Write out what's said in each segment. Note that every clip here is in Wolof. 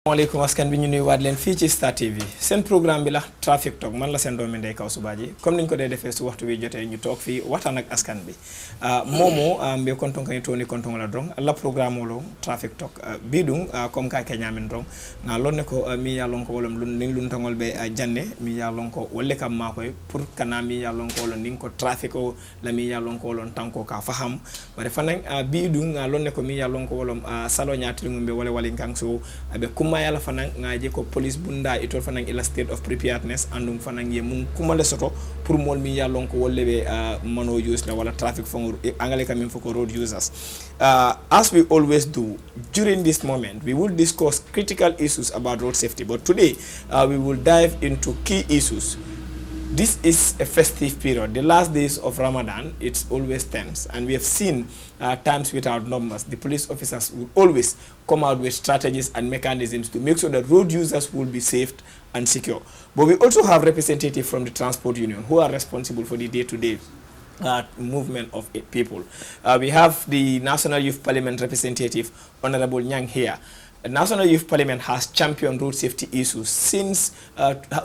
Assalamualaikum askan bi ñu nuy waat leen fii ci Star TV seen programme bi la Traffic Talk man la seen doomi ndey kaw suba ji comme niñ ko dee defee su waxtu bi jotee ñu toog fii waxtaan ak askan bi momo mbe konton kan toni konton la drong la programme lo Traffic Talk bidung comme ka kenyamin drong na lonne ko mi ya lon ko wolom lun ning lun tangol be janne mi ya lon ko wolle kam ma koy pour kana mi ya lon ko lon ning ko traffic o la mi ya lon ko lon tanko ka faham bare fanan bidung lonne ko mi ya lon ko wolom salo nyaati ngumbe wole wale kan so abe kuma yala fanan ngaje ko police bunda itol fanan ila state of preparedness andum fanan ye mun kuma le soto pour mol mi yalon ko wolle be mano use la wala traffic for angale kamin for road users as we always do during this moment we will discuss critical issues about road safety, but today we will dive into key issues. This is a festive period. The last days of Ramadan, it's always tense. And we have seen times without numbers. The police officers will always come out with strategies and mechanisms to make sure that road users will be safe and secure. But we also have representatives from the transport union who are responsible for the day-to-day movement of people. We have the National Youth Parliament representative, Honorable Nyang here. The National Youth Parliament has championed road safety issues since,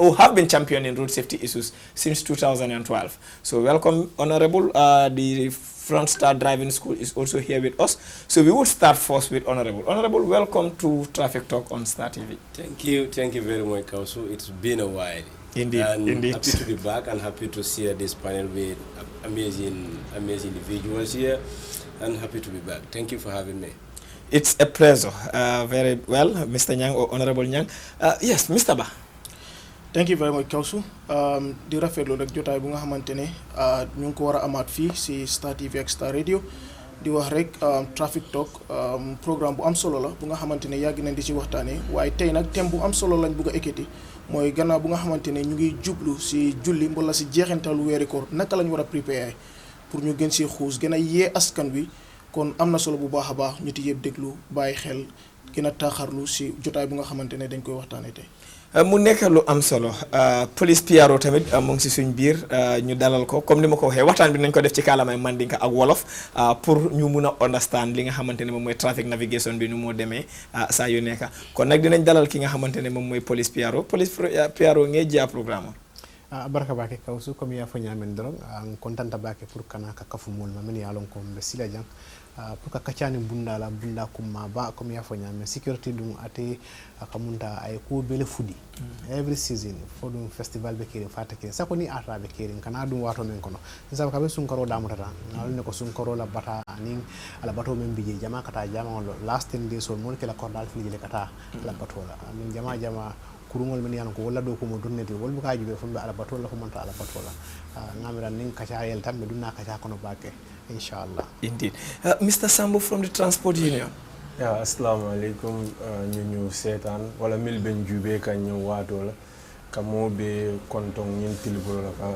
or have been championing road safety issues since 2012. So welcome, Honorable. The Front Star Driving School is also here with us. So we will start first with Honorable. Honorable, welcome to Traffic Talk on Star TV. Thank you very much, Kausu. It's been a while. Indeed, and indeed. Happy to be back and happy to share this panel with amazing individuals here, and happy to be back. Thank you for having me. It's a pleasure. Very well, Mr. Nyang or Honorable Nyang. Yes, Mr. Ba. Thank you very much, Kausu. Di rafetlu rek jotaay bu nga xamantene ñu ko wara amaat fi ci Star TV ak Star Radio di wax rek Traffic Talk programme bu am solo la bu nga xamantene yàgg nañ di ci waxtaane waaye tey nag thème bu am solo lañ bëgg a ekkati mooy gannaaw bu nga xamantene ñu ngi jublu ci julli wala ci jeexantalu weeri koor naka lañ war a préparer pour ñu gën ci xuus gën a yee askan wi kon am na solo bu baax a baax ñu ti yëpp déglu bàyyi xel gën a taaxarlu ci jotaay bu nga xamantene dañ koy waxtaane tey. mu nekk lu am solo police PRO tamit mu ngi si suñ biir ñu dalal ko comme ni ma ko waxee waxtaan bi nañ ko def ci kaalamay mandinka ak wolof pour ñu mun a understand li nga xamante ne moom mooy traffic navigation bi nu moo demee saa yu nekk kon nag dinañ dalal ki nga xamante ne moom mooy police PRO ngee jia programme baraka bake kawsu comme ya fo nyamen dorong an kontanta bake pour kana ka kafu mol mamen ya lon ko be sila jang pour ka kachani bunda kuma ba comme ya fo nyamen security dum ate akamunta ay ko bele fudi every season for dum festival be kiri fata kiri sako ni ata be kiri kana dum wato men kono nsa ka be sun karo da mutata ngal ne ko sun karo la bata anin ala bato men bije jama kata jama last 10 days so mon kala kordal fili le kata la bato la amin jama kurungol men yan ko wala do ko mo donnete wol bu ka jibe fumbe ala batola ko monta ala batola ngamira nin kacha yel tambe dunna kacha kono bake inshallah. Indeed. Mr. Sambo from the transport union. Yeah, assalamu alaikum ñu setan wala mil ben jube kan ñu wato la kamo be kontong ñin tilbo la ka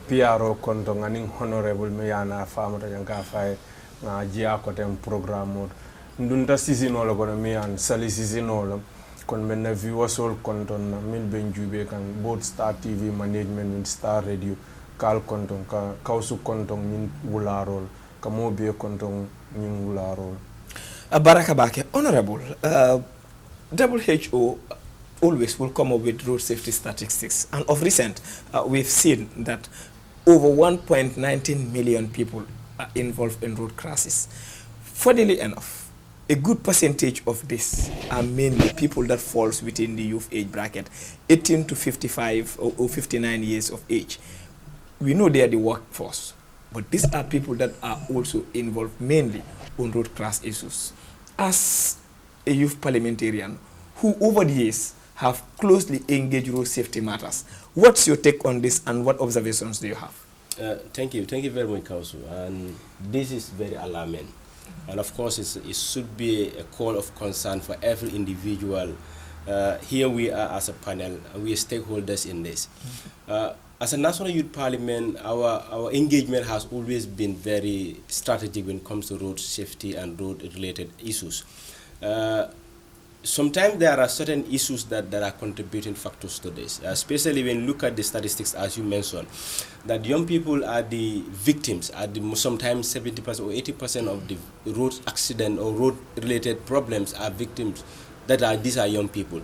PRO kontong aning honorable me yana famata yanka fay na jia ko tem programme ndunta sisino la ko me yan sali sisino la kon men na viewers all konton na mil ben jube kan both Star TV management and Star Radio kal konton ka kausu konton min wularol ka mo be konton min wularol baraka bake honorable WHO always will come up with road safety statistics, and of recent we've seen that over 1.19 million people are involved in road crashes. Funnily enough, a good percentage of this are mainly people that falls within the youth age bracket, 18 to 55 or 59 years of age. We know they are the workforce, but these are people that are also involved mainly on road crash issues. As a youth parliamentarian who over the years have closely engaged road safety matters, what's your take on this and what observations do you have? Thank you very much, Kausu. And this is very alarming. And of course, it should be a call of concern for every individual. Here we are as a panel, we are stakeholders in this. As a National Youth Parliament, our engagement has always been very strategic when it comes to road safety and road-related issues. Sometimes there are certain issues that are contributing factors to this, especially when you look at the statistics, as you mentioned, that young people are the victims, sometimes 70% or 80% of the road accident or road-related problems are victims these are young people.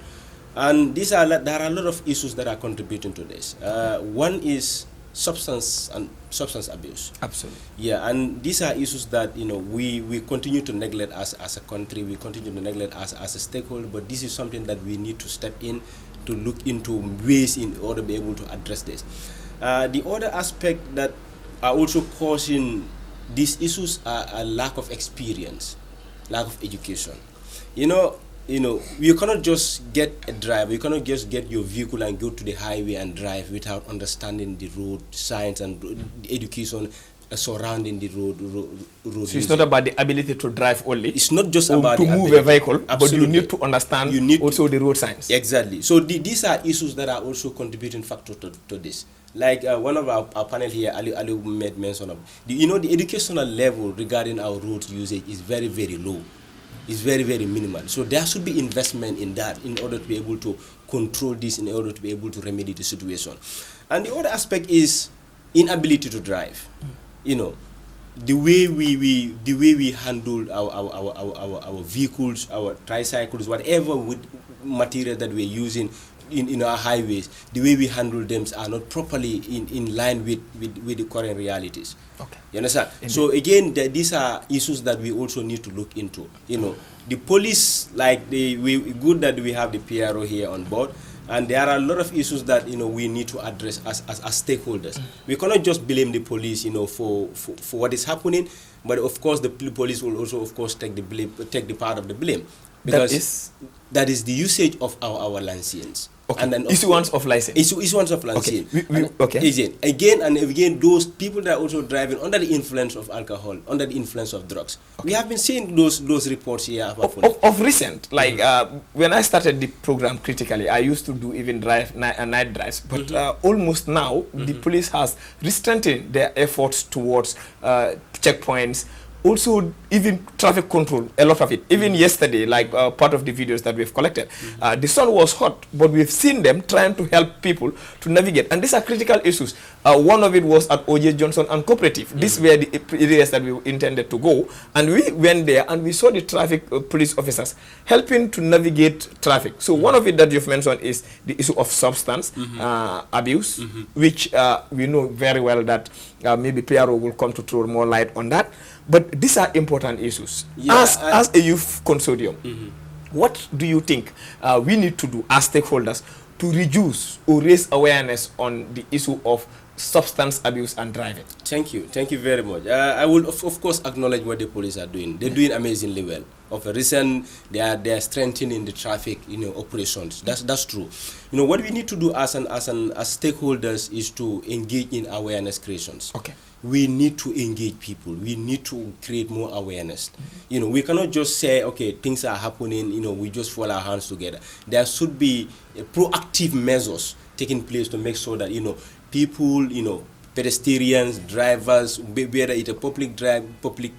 And there are a lot of issues that are contributing to this. One is substance abuse. Absolutely. Yeah, and these are issues that we continue to neglect as a country. We continue to neglect as a stakeholder. But this is something that we need to step in to look into ways in order to be able to address this. The other aspect that are also causing these issues are a lack of experience, lack of education. You cannot just get a driver, you cannot just get your vehicle and go to the highway and drive without understanding the road science and the education surrounding the road so it's not about the ability to drive only. It's not just about to move a vehicle, Absolutely. But you need to understand also the road science. Exactly. So these are issues that are also contributing factor to this. Like one of our panel here, Ali made mention of, the educational level regarding our road usage is very, very low. It's very, very minimal. So there should be investment in that in order to be able to control this, in order to be able to remedy the situation. And the other aspect is inability to drive. The way we handle our vehicles, our tricycles, whatever material that we're using in our highways, the way we handle them are not properly in line with the current realities. Okay. You understand? Indeed. So again, these are issues that we also need to look into. The police, good that we have the PRO here on board, and there are a lot of issues that we need to address as stakeholders. We cannot just blame the police, for what is happening, but of course the police will also, of course, take the part of the blame, because that is the usage of our license. Okay. And then issuance of license. Issuance of license. Okay. Again and again, those people that are also driving under the influence of alcohol, under the influence of drugs. Okay. We have been seeing those reports here. Of recent, when I started the program critically, I used to do even night drives. But almost now, the police has restricted their efforts towards checkpoints. Also, even traffic control, a lot of it. Even yesterday, part of the videos that we've collected, the sun was hot, but we've seen them trying to help people to navigate. And these are critical issues. One of it was at O.J. Johnson and Cooperative. These were the areas that we intended to go. And we went there and we saw the traffic police officers helping to navigate traffic. So one of it that you've mentioned is the issue of substance abuse, which we know very well that maybe PRO will come to throw more light on that. But these are important issues. Yeah, as a youth consortium, what do you think we need to do as stakeholders to reduce or raise awareness on the issue of substance abuse and driving? Thank you very much. I will of course acknowledge what the police are doing. They're doing amazingly well. Of a recent, they are strengthening the traffic operations. That's true. What we need to do as stakeholders is to engage in awareness creations. Okay. We need to engage people. We need to create more awareness. We cannot just say, okay, things are happening, we just fold our hands together. There should be proactive measures taking place to make sure that, people, pedestrians, drivers, whether it's a public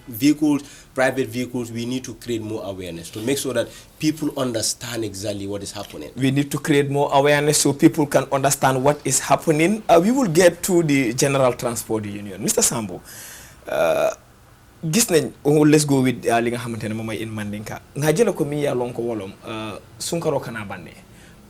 vehicles, private vehicles, we need to create more awareness to make sure that people understand exactly what is happening. We need to create more awareness so people can understand what is happening. We will get to the General Transport Union. Mr. Sambo, let's go with li nga xamantene mom in Mandinka. Nga jël ko mi ya lon ko wolom sunkaro kana banne.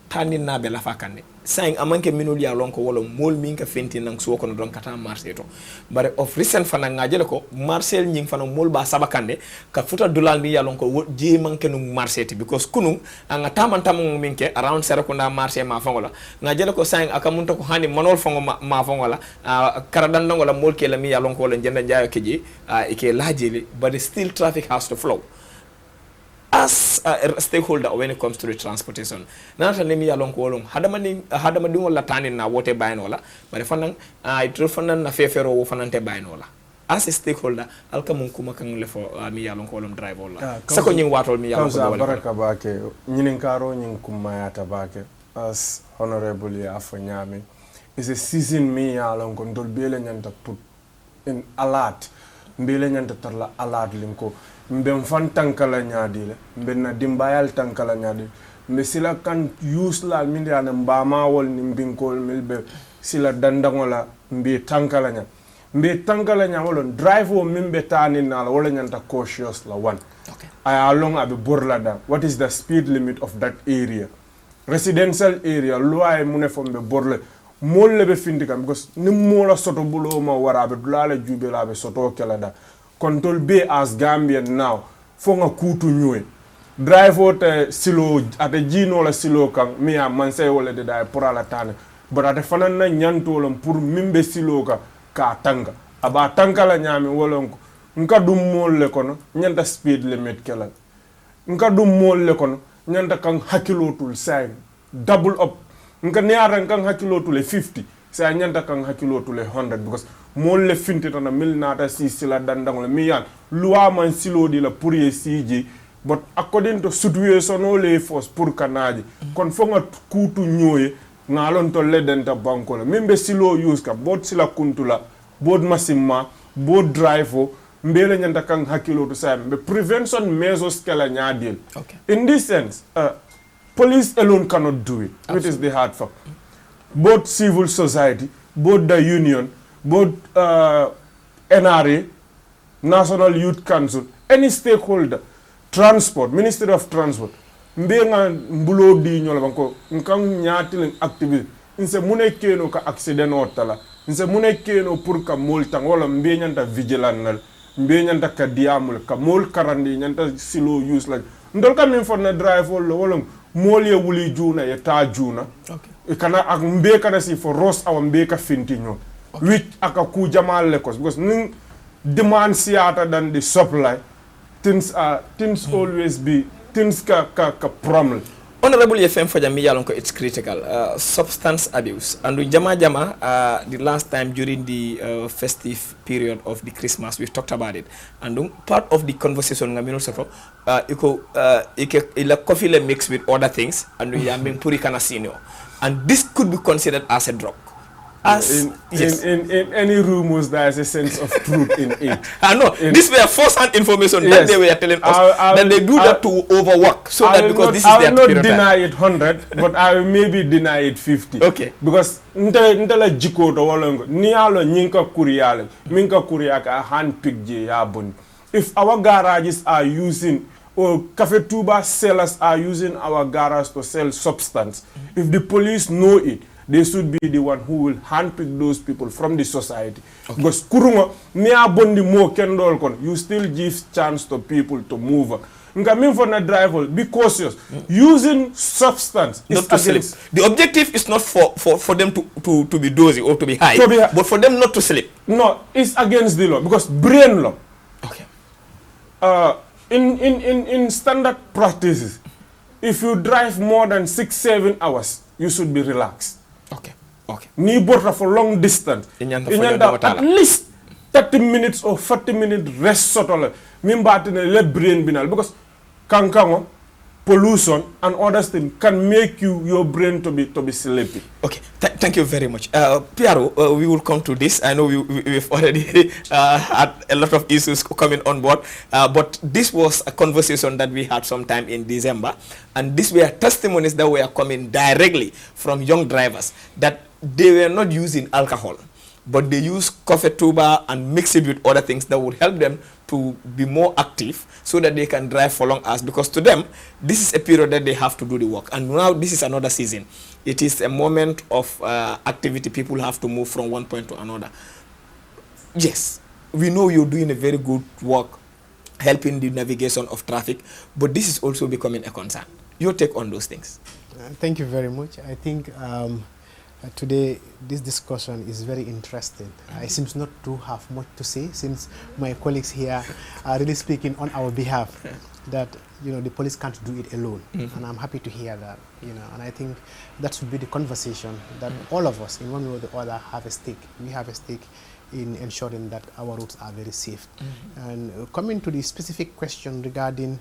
Tani na be la fakane. Saying amanke minul ya lon ko wolom mol min ka fenti nang so ko don kata marché to. Bare of recent fana nga jël ko marcel ñing fana mol ba sabakande ka futa dollar mi ya lon ko je manke no marché ti because kunu nga tamantam minke around serakunda marché ma fangola nga jël ko saying akamunta ko hani manol fango ma fangola karadan ngola mol ke la mi ya lon ko wala jenda jaayo keji ike lajili but still traffic has to flow. As a stakeholder when it comes to the transportation, nata nemi ya lonko wolom hadama dingo la tani na wote baynola bare fanan itro fanan na fefero wo fanante baynola. As a stakeholder alka mun kuma kan le fo mi ya lonko wolom drive wala sako nyin watol mi ya lonko wala baraka bake nyinin karo nyin kuma ya tabake as honorable ya afanyami is a season mi ya lonko ndol bele nyanta put in alert mbele nyanta tarla alert linko mbe mfan tankala nyaadile mbe na dimbayal tankala nyaadile mbe sila kan use la mindi ana mbama wol ni mbinkol milbe sila dandangola mbe tankala nya mbe tankala nya wala drive o mimbe tani na la wala nyanta cautious la one. Okay. Aya long abe borla da. What is the speed limit of that area? Residential area loi mune fombe borle molle be findika because ni mola soto bulo ma warabe dulale jube labe soto kala da. Control be as Gambian now fonga kutu nyue. Drive out silo ate jino la silo kang mia manse wala de da pour la tane. But ate fanan na nyanto lom pour mimbe silo ka tanga. Aba tanga la nyami wolonko. Nka dum molle kono nyanta speed limit kala. Nka dum molle kono nyanta kang hakilotul say double up. Nka niara kang hakilotul 50. Say nyanta kang hakilotul 100 because molle finti tana mil nata si sila dandangole miyan luwa man silo di la pour ye CJ. But according to situation ole force pour kanaji kon fonga kutu nyoye ngalon to ledenta bankola membe silo use ka bot sila kuntula bod masimma bod drive mbele nyanta kang hakilo to say be prevention measures kala nyadil. Okay. In this sense police alone cannot do it. Absolutely. Which is the hard fact. Both civil society, both the union, both NRA, National Youth Council, any stakeholder, transport, Ministry of Transport, mbenga mbulo di nyola banko nkang nyati activity inse mune keno ka accident otala inse mune keno pour ka molta wala mbenyanta vigilant mbenyanta ka diamul ka mol karandi nyanta silo use like ndol ka min for na drive wala mol ye wuli juna ye ta juna. Okay. Kana ak mbe kana si for ross aw mbe ka finti nyon. Okay. Which aka ku jamal lekos because ning demand siata than the supply. Things always be things ka problem. Honorable FM for Jami Yalonko, it's critical. Substance abuse. And with Jama the last time during the festive period of the Christmas, we've talked about it. And part of the conversation, ila coffee le mixed with other things, and we are being puri kana senior. And this could be considered as a drug. As in any rumors, there is a sense of truth in it. I know. This were first-hand information that they were telling us that they do that to overwork. So that because this is their period. I will not deny it 100, but I will maybe deny it 50. Okay. Because ntela jiko to walongo ni alo nyinka kuriale minka kuriaka hand pick je yabon. If our garages are using or Cafe Tuba sellers are using our garage to sell substance, if the police know it, they should be the one who will handpick those people from the society. Okay. Because kurunga niya bondi mo kendol kon, you still give chance to people to move. Nka mean for na driver, be cautious. Using substance not to sleep. The objective is not for them to be dozy or to be high, but for them not to sleep. No, it's against the law because brain law. Okay. In standard practices, if you drive more than 6-7 hours, you should be relaxed. Okay. Okay. Ni borta for long distance. At least 30 minutes or 40 minutes rest sotole. Mimbatine le brain binal because kankango, pollution and other things can make your brain to be sleepy. Okay, thank you very much. Piero, we will come to this. I know we've already had a lot of issues coming on board, but this was a conversation that we had sometime in December, and these were testimonies that were coming directly from young drivers that they were not using alcohol, but they use coffee tuba and mix it with other things that would help them to be more active so that they can drive for long hours, because to them this is a period that they have to do the work, and now this is another season. It is a moment of activity. People have to move from one point to another. Yes, we know you're doing a very good work helping the navigation of traffic, but this is also becoming a concern. Your take on those things? Thank you very much. I think today this discussion is very interesting. I seem not to have much to say since my colleagues here are really speaking on our behalf that the police can't do it alone, and I'm happy to hear that. And I think that should be the conversation that all of us in one way or the other have a stake. We have a stake in ensuring that our roads are very safe. And coming to the specific question regarding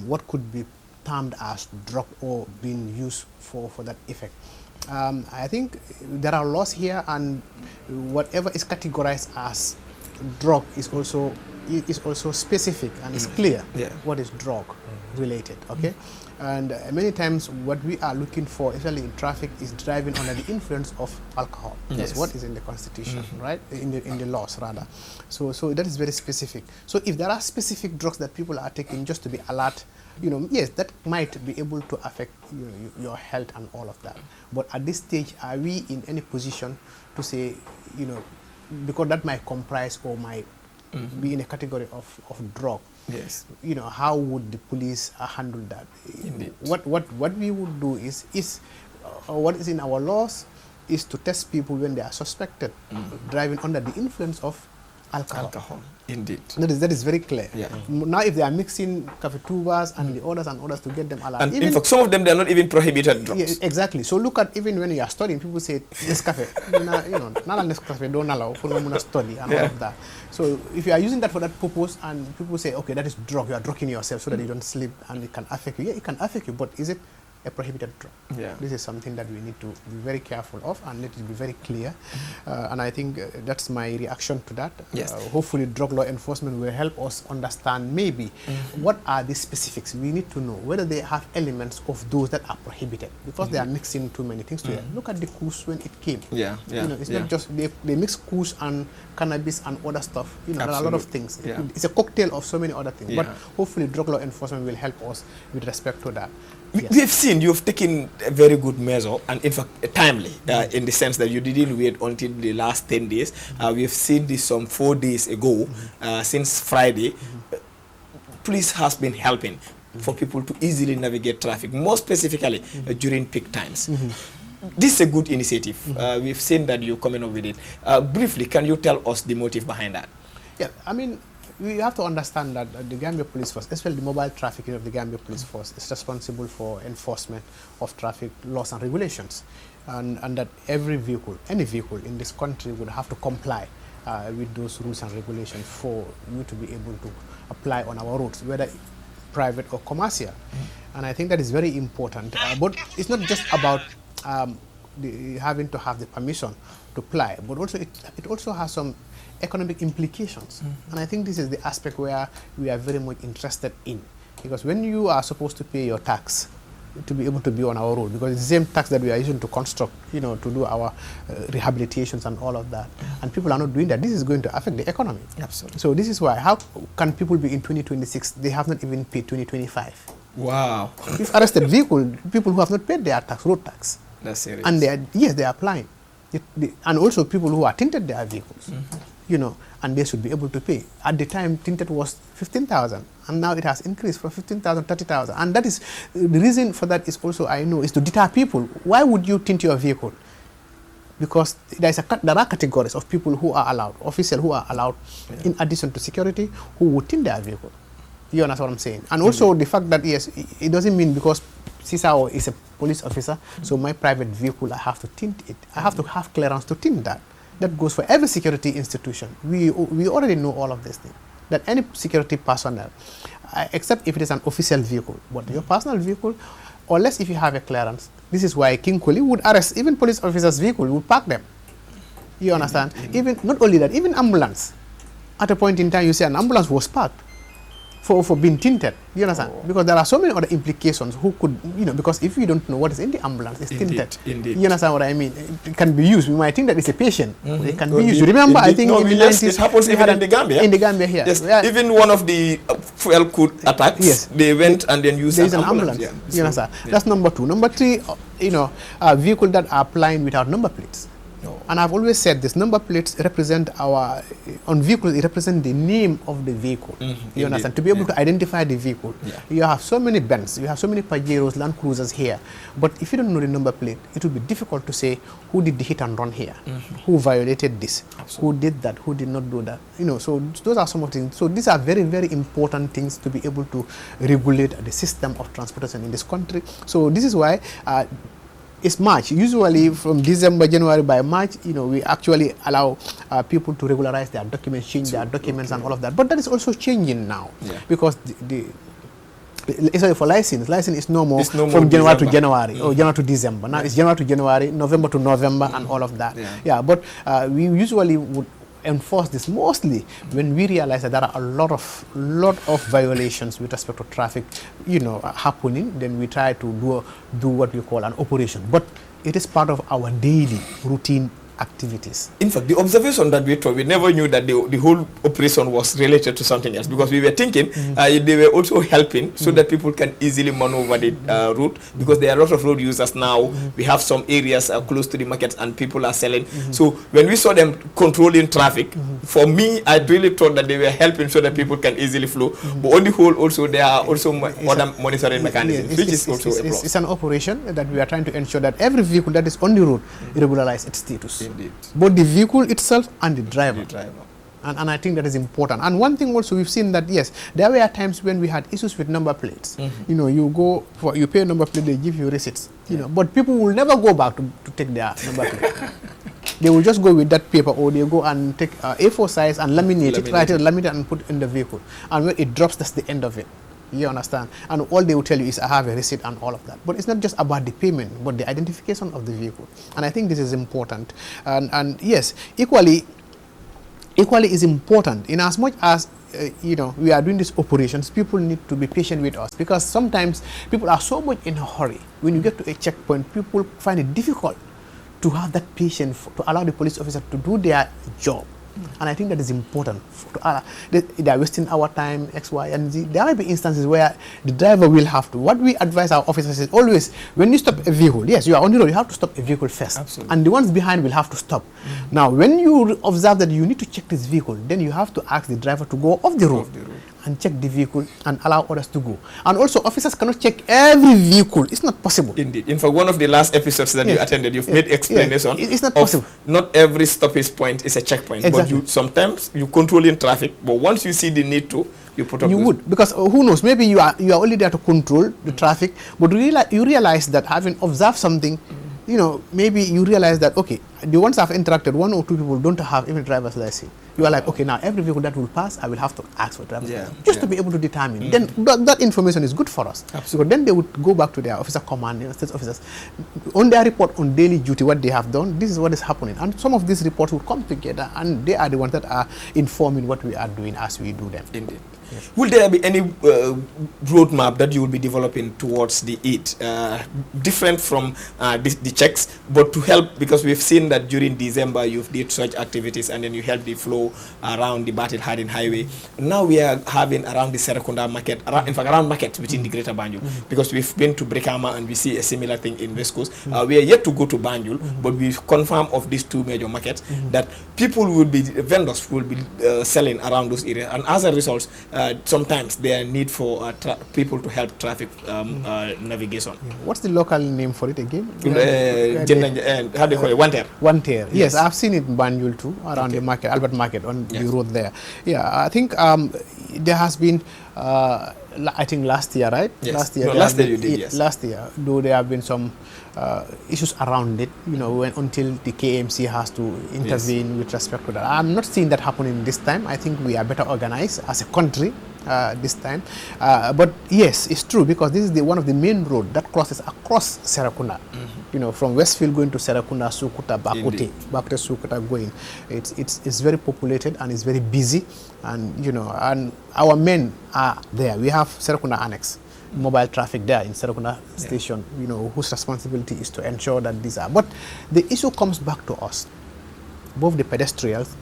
what could be termed as drug or being used for that effect. I think there are laws here, and whatever is categorized as drug is also specific and it's clear what is drug. related, okay? And many times what we are looking for, especially in traffic, is driving under the influence of alcohol. That's what is in the constitution, right? In the laws, rather. So that is very specific. So if there are specific drugs that people are taking just to be alert, yes, that might be able to affect your health and all of that. But at this stage, are we in any position to say, because that might comprise or might be in a category of drug? Yes. How would the police handle that? Indeed. What we would do is what is in our laws is to test people when they are suspected driving under the influence of alcohol. Indeed. That is very clear. Yeah. Now, if they are mixing coffee tubas and the others to get them allowed. And in fact, some of them, they are not even prohibited drugs. Yeah, exactly. So look at, even when you are studying, people say Nescafe. Not Nescafe, don't allow for study and all of that. So if you are using that for that purpose, and people say, okay, that is drug, you are drugging yourself so that you don't sleep and it can affect you. Yeah, it can affect you, but is it a prohibited drug? Yeah. This is something that we need to be very careful of, and let it be very clear. And I think that's my reaction to that. Yes. Hopefully drug law enforcement will help us understand maybe what are the specifics. We need to know whether they have elements of those that are prohibited, because they are mixing too many things together. Look at the coups when it came. It's not just they mix coups and cannabis and other stuff. There are a lot of things. Yeah. It's a cocktail of so many other things. Yeah. But hopefully drug law enforcement will help us with respect to that. We've seen you've taken a very good measure, and in fact timely, in the sense that you didn't wait until the last 10 days. We've seen this some 4 days ago, since Friday. Police has been helping for people to easily navigate traffic, more specifically during peak times. This is a good initiative. We've seen that you're coming up with it. Briefly, can you tell us the motive behind that? Yeah, I mean, we have to understand that the Gambia Police Force, especially the mobile traffic unit of the Gambia Police Force, is responsible for enforcement of traffic laws and regulations, and that every vehicle, any vehicle in this country would have to comply with those rules and regulations for you to be able to apply on our roads, whether private or commercial. And I think that is very important. But it's not just about having to have the permission to apply, but also it also has some economic implications. And I think this is the aspect where we are very much interested in, because when you are supposed to pay your tax to be able to be on our road, because it's the same tax that we are using to construct, to do our rehabilitations and all of that, and people are not doing that, this is going to affect the economy. Absolutely. So this is why, how can people be in 2026, they have not even paid 2025? Wow. We've arrested people who have not paid their tax, road tax. That's serious. And they are applying. And also people who are tinted their vehicles, and they should be able to pay. At the time, tinted was 15,000, and now it has increased from 15,000 to 30,000. And that is, the reason for that is also, I know, is to deter people. Why would you tint your vehicle? Because there are categories of people who are allowed, officials who are allowed, in addition to security, who would tint their vehicle. You understand what I'm saying? And also the fact that, yes, it doesn't mean because CISAO is a police officer, so my private vehicle, I have to tint it. I have to have clearance to tint that. That goes for every security institution. We already know all of these things. That any security personnel, except if it is an official vehicle, but your personal vehicle, unless if you have a clearance, this is why King Koli would arrest even police officers' vehicle, would park them. You understand? Even not only that, even ambulance. At a point in time, you say an ambulance was parked for being tinted. You understand? Because there are so many other implications who could, because if you don't know what is in the ambulance, it's tinted. Indeed. You understand what I mean? It can be used. We might think that it's a patient. It can be used. You remember, I think in the 90s, it happens even in the Gambia. In the Gambia here. Yes. Yeah. Even one of the fuel could attacks, Yes. they went and then used an an ambulance. Yeah. You understand? That's number two. Number three, vehicles that are applying without number plates. No. And I've always said this, number plates represent on vehicles, it represents the name of the vehicle. You understand? To be able to identify the vehicle. Yeah. You have so many Benz, you have so many Pajeros, Land Cruisers here. But if you don't know the number plate, it will be difficult to say who did the hit and run here, who violated this, who did that, who did not do that. So those are some of the things. So these are very, very important things to be able to regulate the system of transportation in this country. So this is why it's March. Usually from December, January, by March, we actually allow people to regularize their documents, change their documents and all of that. But that is also changing now, because for license is no more from January to January or January to December. Now it's January to January, November to November and all of that. Yeah. But we usually would enforce this mostly when we realize that there are a lot of violations with respect to traffic, happening. Then we try to do what we call an operation, but it is part of our daily routine activities. In fact, the observation that we took, we never knew that the whole operation was related to something else, because we were thinking they were also helping so that people can easily maneuver the route, because there are a lot of road users now. We have some areas close to the markets and people are selling. So when we saw them controlling traffic, for me, I really thought that they were helping so that people can easily flow. But on the whole, also there are also other monitoring mechanisms, which is also a plus. It's an operation that we are trying to ensure that every vehicle that is on the road regularize its status. Indeed. Both the vehicle itself and the driver. And I think that is important. And one thing also, we've seen that, yes, there were times when we had issues with number plates. You pay a number plate, they give you receipts. But people will never go back to take their number plate. They will just go with that paper, or they go and take A4 size and laminate it, write it, laminate it, and put it in the vehicle. And when it drops, that's the end of it. You understand? And all they will tell you is, I have a receipt and all of that. But it's not just about the payment, but the identification of the vehicle. And I think this is important. And yes, equally is important, in as much as we are doing these operations. People need to be patient with us, because sometimes people are so much in a hurry. When you get to a checkpoint, people find it difficult to have that patience to allow the police officer to do their job. And I think that is important. They are wasting our time, X, Y, and Z. There will be instances where the driver will have to. What we advise our officers is always, when you stop a vehicle, yes, you are on the road, you have to stop a vehicle first. Absolutely. And the ones behind will have to stop. Now, when you observe that you need to check this vehicle, then you have to ask the driver to go off the road and check the vehicle and allow others to go. And also, officers cannot check every vehicle. It's not possible. Indeed. In fact, one of the last episodes that you attended, you've made explanation. It's not possible. Not every stoppage point is a checkpoint. Exactly. But sometimes you control in traffic, but once you see the need to, you put up. You would, because who knows? Maybe you are only there to control the traffic, but you realize that having observed something, maybe you realize that, okay, the ones I've interacted, 1 or 2 people don't have even driver's license. You are like, okay, now every vehicle that will pass, I will have to ask for driver's license, just to be able to determine. Then that information is good for us. Absolutely. Because then they would go back to their officer command, state officers, on their report on daily duty, what they have done, this is what is happening. And some of these reports will come together, and they are the ones that are informing what we are doing as we do them. Indeed. Yes. Will there be any roadmap that you will be developing towards the Eid, different from the checks, but to help, because we've seen that during December you've did such activities and then you help the flow around the Batil Hardin Highway. Now we are having around the Serekunda market, around markets within the Greater Banjul, because we've been to Brikama and we see a similar thing in West Coast. We are yet to go to Banjul, but we've confirmed of these 2 major markets that people will be, vendors will be selling around those areas, and as a result, sometimes there are need for people to help traffic navigation. What's the local name for it again? How do you call it? Wanter. Wanter. Yes, I've seen it in Banjul too, around the market, Albert Market, on the road there. Yeah, I think there has been, I think last year, right? Yes. Last year. No, last year you did, yes. Last year, though there have been some issues around it, until the KMC has to intervene with respect to that. I'm not seeing that happening this time. I think we are better organized as a country this time. But yes, it's true, because this is one of the main road that crosses across Serekunda. From Westfield going to Serekunda, Sukuta, Bakute, Sukuta going. It's very populated and it's very busy, and and our men are there. We have Serekunda Annex, mobile traffic there in Serekunda station, whose responsibility is to ensure that these are. But the issue comes back to us, both the pedestrians,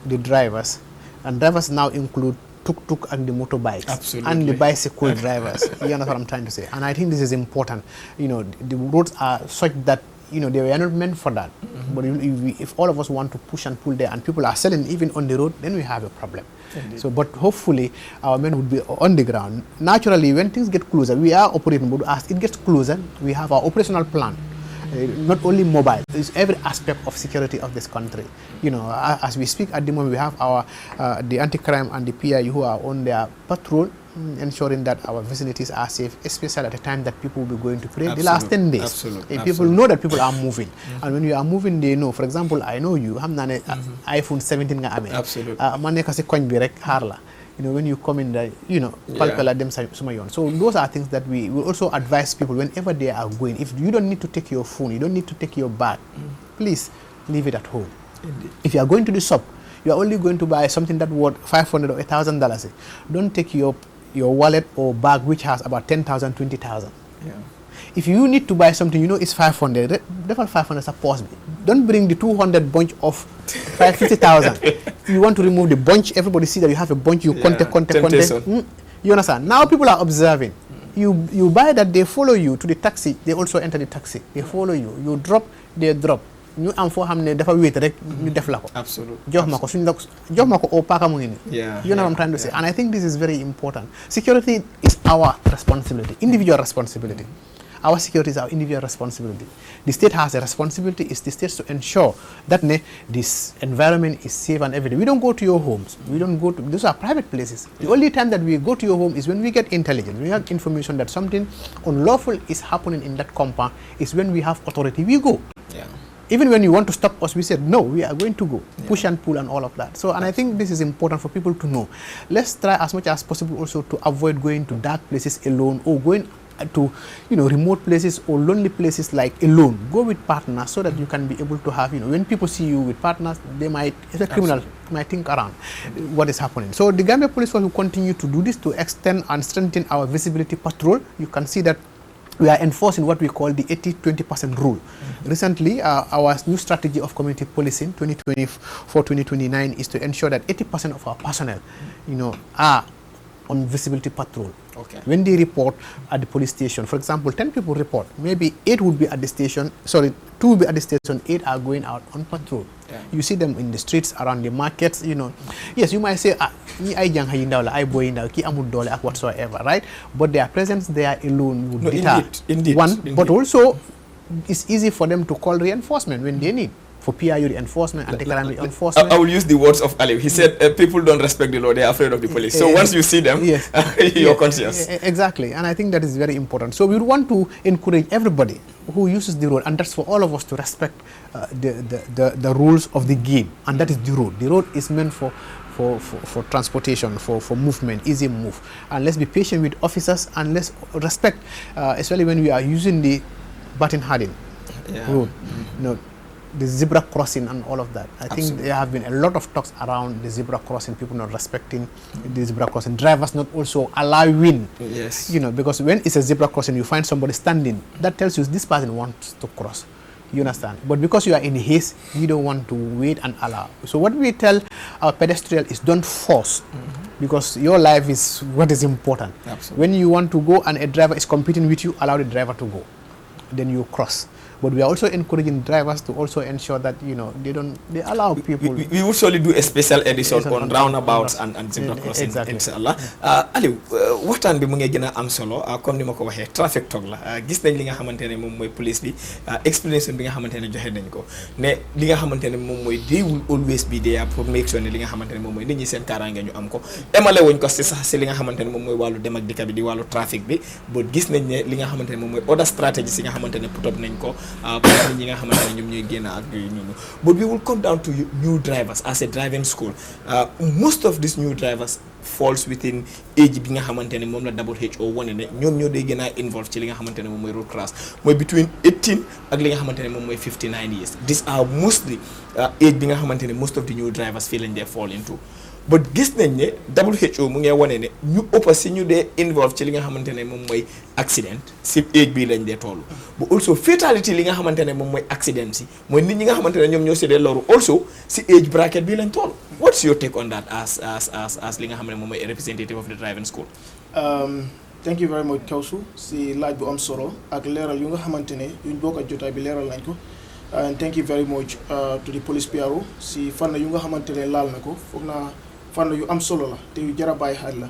the drivers, and drivers now include tuk-tuk and the motorbikes. Absolutely. And the bicycle drivers. You understand what I'm trying to say? And I think this is important. The roads are such that they were not meant for that. But if all of us want to push and pull there, and people are selling even on the road, then we have a problem. So, but hopefully our men would be on the ground. Naturally, when things get closer, we are operating, but as it gets closer, we have our operational plan. Not only mobile, it's every aspect of security of this country. As we speak at the moment, we have our the anti-crime and the PI who are on their patrol, ensuring that our vicinities are safe, especially at the time that people will be going to pray. The last 10 days. Absolutely. People know that people are moving. And when you are moving, they know. For example, I know you, I'm an iPhone 17 nga ame. Absolutely. When you come in there, palpela them suma yon. So those are things that we will also advise people whenever they are going. If you don't need to take your phone, you don't need to take your bag, please leave it at home. Indeed. If you are going to the shop, you are only going to buy something that worth $500 or $1,000. Don't take your wallet or bag which has about 10,000, 20,000. Yeah. If you need to buy something, you know it's 500. Default 500 suppose. Don't bring the 200 bunch of 50,000. You want to remove the bunch. Everybody see that you have a bunch. You contact. You understand? Now people are observing. You buy that, they follow you to the taxi. They also enter the taxi. They follow you. You drop, they drop. ñu am foo xam ne dafa wéet rek ñu def la ko. Absolutely. jox ma ko suñ la jox ma ko au paaka mu ngi nii. You know what I'm trying to say. And I think this is very important. Security is our responsibility, individual responsibility. Our security is our individual responsibility. The state has a responsibility. It's the state to ensure that this environment is safe and everything. We don't go to your homes. We don't go to, those are private places. The only time that we go to your home is when we get intelligence. We have information that something unlawful is happening in that compound. Is when we have authority, we go. Yeah. Even when you want to stop us, we said, no, we are going to go. Push and pull and all of that. So, and I think this is important for people to know. Let's try as much as possible also to avoid going to dark places alone or going to, remote places or lonely places like alone. Go with partners so that you can be able to have, when people see you with partners, they might, if a criminal might think around what is happening. So the Gambia Police Force will continue to do this to extend and strengthen our visibility patrol. You can see that we are enforcing what we call the 80-20% rule. Recently, our new strategy of community policing 2024-2029 is to ensure that 80% of our personnel, are on visibility patrol. Okay. When they report at the police station, for example, 10 people report, maybe 8 would be at the station, 2 will be at the station, 8 are going out on patrol. Yeah. You see them in the streets, around the markets, Yes, you might say, whatsoever, right? But their presence there alone would deter. Indeed. But also, it's easy for them to call reinforcement when they need. For PIU reinforcement, anti-crime reinforcement. I will use the words of Ali. He said, people don't respect the law, they are afraid of the police. So once you see them, yes. you're conscious. Exactly, and I think that is very important. So we want to encourage everybody who uses the road, and that's for all of us to respect the rules of the game, and that is the road. The road is meant for transportation, for movement, easy move. And let's be patient with officers, and let's respect, especially when we are using the Batin Hardin road. The zebra crossing and all of that. I think there have been a lot of talks around the zebra crossing, people not respecting the zebra crossing, drivers not also allowing. Yes. Because when it's a zebra crossing, you find somebody standing, that tells you this person wants to cross. You understand? But because you are in haste, you don't want to wait and allow. So what we tell our pedestrian is don't force, because your life is what is important. Absolutely. When you want to go and a driver is competing with you, allow the driver to go. Then you cross. But we are also encouraging drivers to also ensure that, they allow people. We will surely do a special edition on roundabouts and zebra crossing, exactly. Inshallah. Aliou, waxtaan bi mu ngi gën a am solo, comme ni ma ko waxee traffic talk la. Gis nañ li nga xamante ne moom mooy police bi, explanation bi nga xamante ne joxe nañ ko. Ne li nga xamante ne moom mooy they will always be there pour make sure ne li nga xamante ne moom mooy nit ñi seen kaaraange ñu am ko. Emale wuñ ko si sax si li nga xamante ne moom mooy wàllu dem ak dikk bi di wàllu trafic bi, but gis nañ ne li nga xamante ne moom mooy other strategies yi nga xamante ne put up nañ ko. Ñi nga xamante ne ñoom ñooy génn ak yooyu noonu. But we will come down to new drivers as a driving school. Most of these new drivers falls within age bi nga xamante ne moom la WHO wane ne ñoom ñoo day gën a involve ci li nga xamante ne moom mooy road crash mooy between 18 ak li nga xamante ne moom mooy 59 years. These are mostly age bi nga xamante ne most of the new drivers fii lañ dee fall into. But gis nañ ne WHO mu ngi wane ne ñu ëpp si ñu dee involve ci li nga xamante ne moom mooy accident si age bii lañ dee toll. But also fatality li nga xamante ne moom mooy accident si mooy nit ñi nga xamante ne ñoom ñoo si dee loru also si age bracket bii lañ toll. What's your take on that as li nga xam ne moom mooy representative of the driving school? Thank you very much Kawsu si laaj bu am solo ak leeral yu nga xamante ne yuñ bokk ak jotaay bi leeral nañ ko. And thank you very much to the police PRO si fànn yu nga xamante ne laal na ko foog naa fànn yu am solo la te yu jar a bàyyi xel la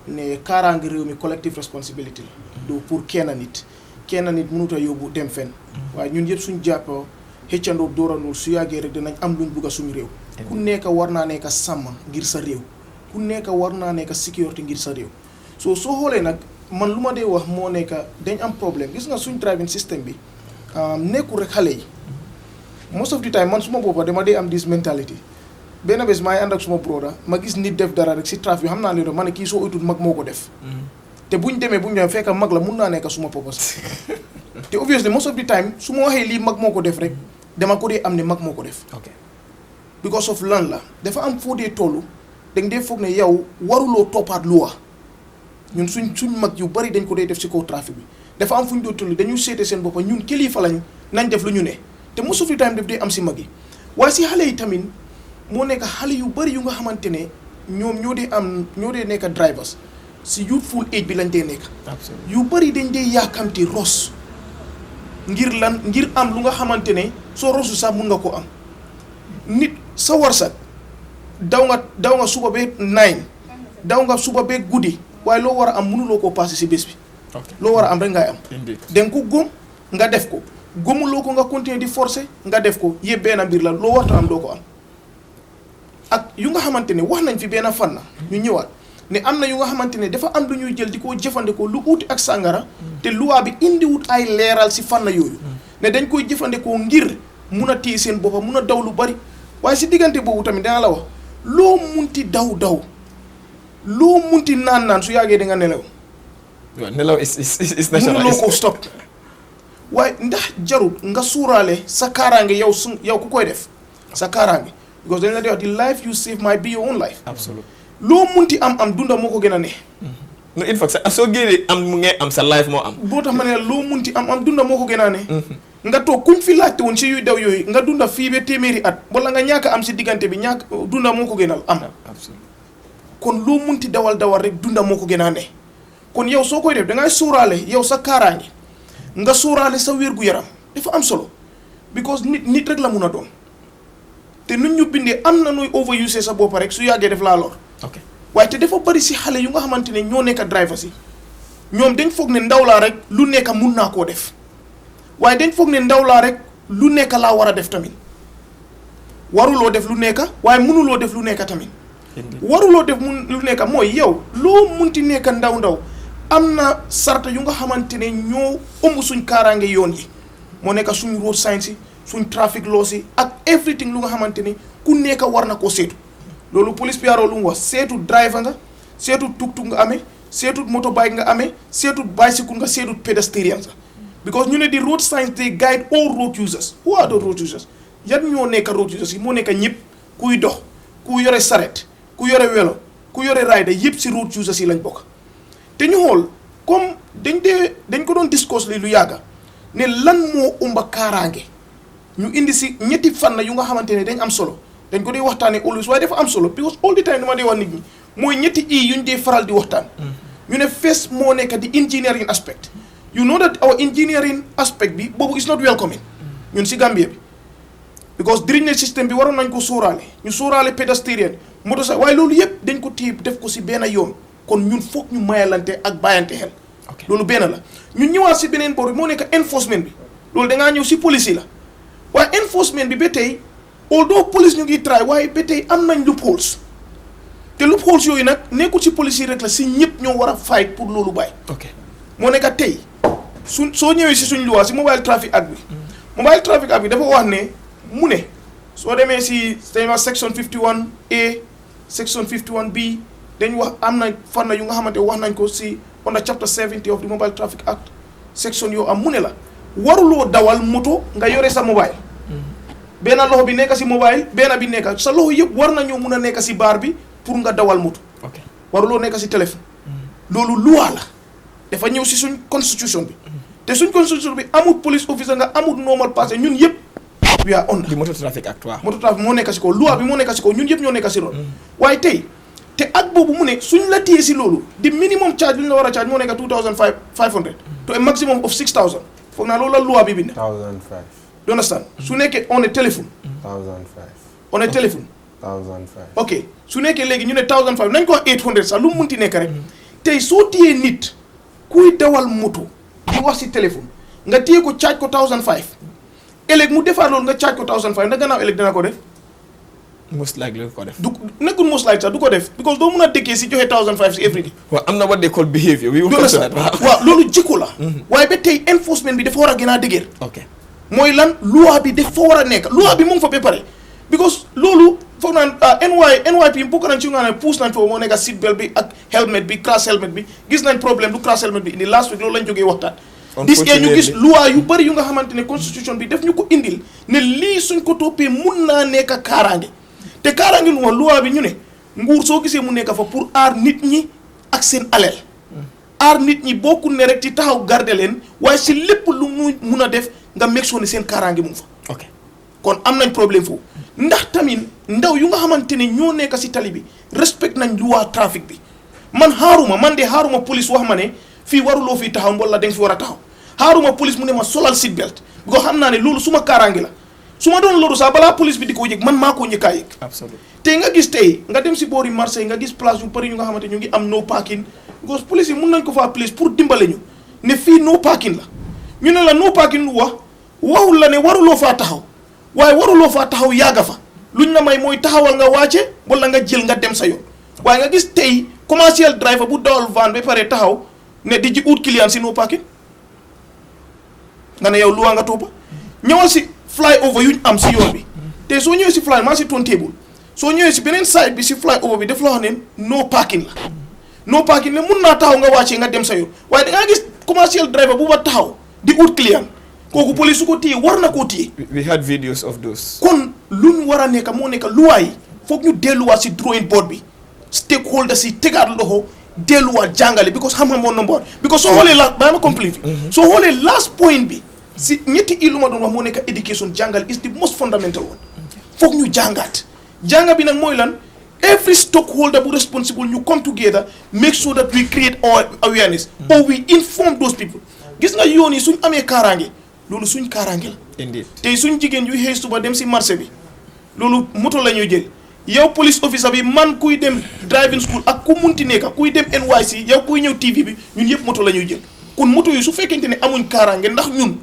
ne kaaraange réew mi collective responsibility la du pour kenn nit mënut a yóbbu dem fenn waaye ñun yëpp suñ jàppoo xëccandoo dóorandoo su yàggee rek dinañ am luñ bugg a suñu réew ku nekk war naa nekk sàmm ngir sa réew ku nekk war naa nekk sécurité ngir sa réew soo xoolee nag man lu ma dee wax moo nekk dañ am problème gis nga suñ driving system bi nekkul rek xale yi most of the time man suma boppa dama dee am this mentality benn bés maa ngi ànd ak suma broda ma gis nit def dara rek si trafic bi xam naa ne ma ne kii soo utul mag moo ko def te buñ demee fekk mag la mun naa nekk suma purpose te obviously most of the time su ma waxee lii mag moo ko def rek dama ko dee am ne mag moo ko def because of lan la dafa am foo dee tollu da nga dee foog ne yow waruloo toppaat loi ñun suñ mag yu bari dañ ko dee def ci kaw trafic bi dafa am fu ñu doo tollu dañu seete seen boppa ñun kilifa lañ nañ def lu ñu ne te most of the time daf dee am si mag yi waaye si xale yi tamit moo nekk xale yu bari yu nga xamante ne ñoom ñoo dee nekk drivers si youthful age bi lañ dee nekk yu bari dañ dee yaakamti ros ngir am lu nga xamante ne soo rosu sax mun nga ko am nit sa warsak daw nga suba bee 9 daw nga suba bee guddi waaye loo war a am mënuloo koo passé si bés bi loo war a am rek ngay am danga ko góom nga def ko góomuloo ko nga continuer di forcer nga def ko yëpp benn mbir la loo warta am doo ko am ak yu nga xamante ne wax nañ fi benn fan na ñu ñëwaat ne am na yu nga xamante ne dafa am lu ñuy jël di ko jëfandikoo lu uuti ak sàngara te loi bi indiwut ay leeral si fànn yooyu ne dañ koy jëfandikoo ngir mun a téye seen boppa mun a daw lu bari waaye si diggante boobu tamit danga la wax loo munti daw loo munti naan su yàggee da nga nelaw nelaw is natural mënuloo ko stop waaye ndax jarut nga suuraale sa kaaraange yow ku koy def sa kaaraange because dañ la di wax the life you save might be your own life absolutely loo munti am dunda moo ko gën a ne no in fact soo génnee am mu ngay am sa life moo am boo tax ma ne loo munti am dunda moo ko gën a ne nga toog kuñ fi laajte woon si yuy daw yooyu nga dunda fii ba téeméeri at wala nga ñàkk am si diggante bi dunda moo ko gënal am kon loo munti dawal rek dunda moo ko gën a ne kon yow soo koy def dangay sóoraale yow sa kaaraange nga sóoraale sa wér-gu-yaram dafa am solo because nit rek la mun a doon te nuñ ñu bindee am na nooy overuse sa bopp rek su yàggee def laa lor waaye te dafa bari si xale yu nga xamante ne ñoo nekk driver si ñoom dañ foog ne ndaw laa rek lu nekk mun naa koo def waaye dañ foog ne ndaw laa rek lu nekk laa war a def tamit waruloo def lu nekk waaye mënuloo def lu nekk tamit waruloo def lu nekk mooy yow loo munti nekk ndaw am na sarta yu nga xamante ne ñoo ëmb suñ kaaraange yoon yi moo nekk suñ road signs yi suñ traffic laws yi ak everything lu nga xamante ni ku nekk war na koo seetu loolu police PRO lu mu wax seetu driver nga seetu tuk-tuk nga amee seetu motorbike nga amee seetu bicycle nga seetu pedestrian nga because ñu ne di road signs they guide all road users who are the road users yan ñoo nekk road users yi moo nekk ñëpp kuy dox ku yore saret ku yore welo ku yore rider yëpp si road users yi lañ bokk te ñu xool comme dañ ko doon discuss li lu yàgga ne lan moo umba kaaraange ñu indi si ñetti fànn yu nga xamante ne dañ am solo dañ ko dee waxtaanee always waaye dafa am solo because all the time dama dee wax nit ñi mooy ñetti yuñ dee faral di waxtaan ñu ne first moo nekk di engineering aspect you know that our engineering aspect bi boobu is not welcoming ñun si Gambia bi because drainage system bi waroon nañ ko sóoraale ñu sóoraale pedestrian motocycle waaye loolu yëpp dañ ko téye def ko si benn yoon kon ñun foog ñu mayalante ak bàyyante xel loolu benn la ñun ñëwaat si beneen boor bi moo nekk enforcement bi loolu dangaa ñëw si police yi la waaye enforcement bi ba tey although police ñu ngi try waaye ba tey am nañ loopholes te loopholes yooyu nag nekkul si police yi rek la si ñëpp ñoo war a fight pour loolu bàyyi moo nekk tey soo ñëwee si suñ loi si mobile traffic act bi mobile traffic act bi dafa wax ne mu ne soo demee si section 51A section 51B dañ wax am na fànn yu nga xamante wax nañ ko si under chapter 70 of the mobile traffic act section yoo am mu ne la waruloo dawal moto nga yore sa mobile benn loxo bi nekk si mobile benn bi nekk sa loxo yëpp war nañoo mun a nekk si baar bi pour nga dawal moto waruloo nekk si téléphone loolu loi la dafa ñëw si suñ constitution bi te suñ constitution bi amul police officer nga amul normal passé ñun yëpp we are on di motor traffic act waaw motor traffic moo nekk si kaw loi bi moo nekk si kaw ñun yëpp ñoo nekk si loolu waaye tey te ak boobu mu ne suñ la téye si loolu di minimum charge bi ñu la war a charge moo nekk 2500 to a maximum of 6000 foog naa loolu la loi bi bind 1005 you understand su nekkee on a téléphone 1005 on a téléphone 1005 ok su nekkee léegi ñu ne 1005 nañ ko wax 800 sax lu mu munti nekk rek tey soo téyee nit kuy dawal moto di wax si téléphone nga téye ko charge ko 1005 ëllëg mu defaat loolu nga charge ko 1005 ndax gannaaw ëllëg dina ko def most likely ko def du nekkul most likely sax du ko def because doo mun a dëkkee si joxe 1005 si every day waaw am na what they call behavior we will consider that waaw loolu jikko la waaye ba tey enforcement bi dafa war a gën a dëgër ok mooy lan loi bi dafa war a nekk loi bi mu ngi fa ba pare because loolu foog naan NYP bokk nañ ci nga ne puus nañ foofu moo nekk seat belt bi ak helmet bi crash helmet bi gis nañ problème du crash helmet bi indi last week loolu lañ jógee waxtaan dis ee ñu gis loi yu bëri yu nga xamante ne constitution bi def ñu ko indil ne lii suñ ko toppee mun naa nekk kaaraange te kaaraange lu loi bi ñu ne nguur soo gisee mu nekk fa pour aar nit ñi ak seen alal aar nit ñi bokkul ne rek ci taxaw garder leen waaye si lépp lu mu mun a def nga meg soo ne seen kaaraange mu fa. ok kon am nañ problème foofu ndax tamit ndaw yu nga xamante ne ñoo nekk si tali bi respect nañ loi trafic bi man de xaaruma police wax ma ne fii waruloo fii taxaw wala da nga fi war a taxaw xaaruma police mu ne ma solal seat belt bi ko xam naa ne loolu suma kaaraange la su ma doon loru sax balaa police bi di ko yëg man maa koo njëkkaa yëg. absolument tey nga gis tey nga dem si boori marché nga gis place yu bëri ñu nga xamante ñu ngi am no parking because police yi mun nañ ko faa place pour dimbale ñu ne fii no parking la ñu ne la no parking lu waxul la ne waruloo faa taxaw waaye waruloo faa taxaw yàgga fa luñ la may mooy taxawal nga wàcce wala nga jël nga dem sa yoon waaye nga gis tey commercial driver bu dawal van ba pare taxaw ne di ji ut client si no parking nga ne yow luwaa nga toppa ñëwal si flyover yuñ am si yoon bi te soo ñëwee si fly maa si turntable soo ñëwee si beneen side bi si flyover bi daf la wax ne no parking la no parking ne mun naa taxaw nga wàccee nga dem sa yoon waaye da ngaa gis commercial driver bu ba taxaw di ut client kooku police su ko téye war na koo téye. we had videos of those. kon luñ war a nekk moo nekk luwaay yi foog ñu delluwaat si drawing board bi stakeholders yi tegaat loxo delluwaat jàngale because xam-xam moo number one because soo xoolee bàyyi ma complete soo xoolee last point bi si ñetti lu ma doon wax moo nekk education jàngale is the most fundamental one foog ñu jàngaat jànga bi nag mooy lan every stockholder bu responsible ñu come together make sure that we create our awareness or we inform those people gis nga yoon yi suñ amee kaaraange loolu suñ kaaraange la. indeed tey suñ jigéen yu xëy suba dem si marché bi loolu moto la ñuy jël yow police officer bi man kuy dem driving school ak ku munti nekk kuy dem NYC yow kuy ñëw TV bi ñun yëpp moto la ñuy jël kon moto yi su fekkente ne amuñ kaaraange ndax ñun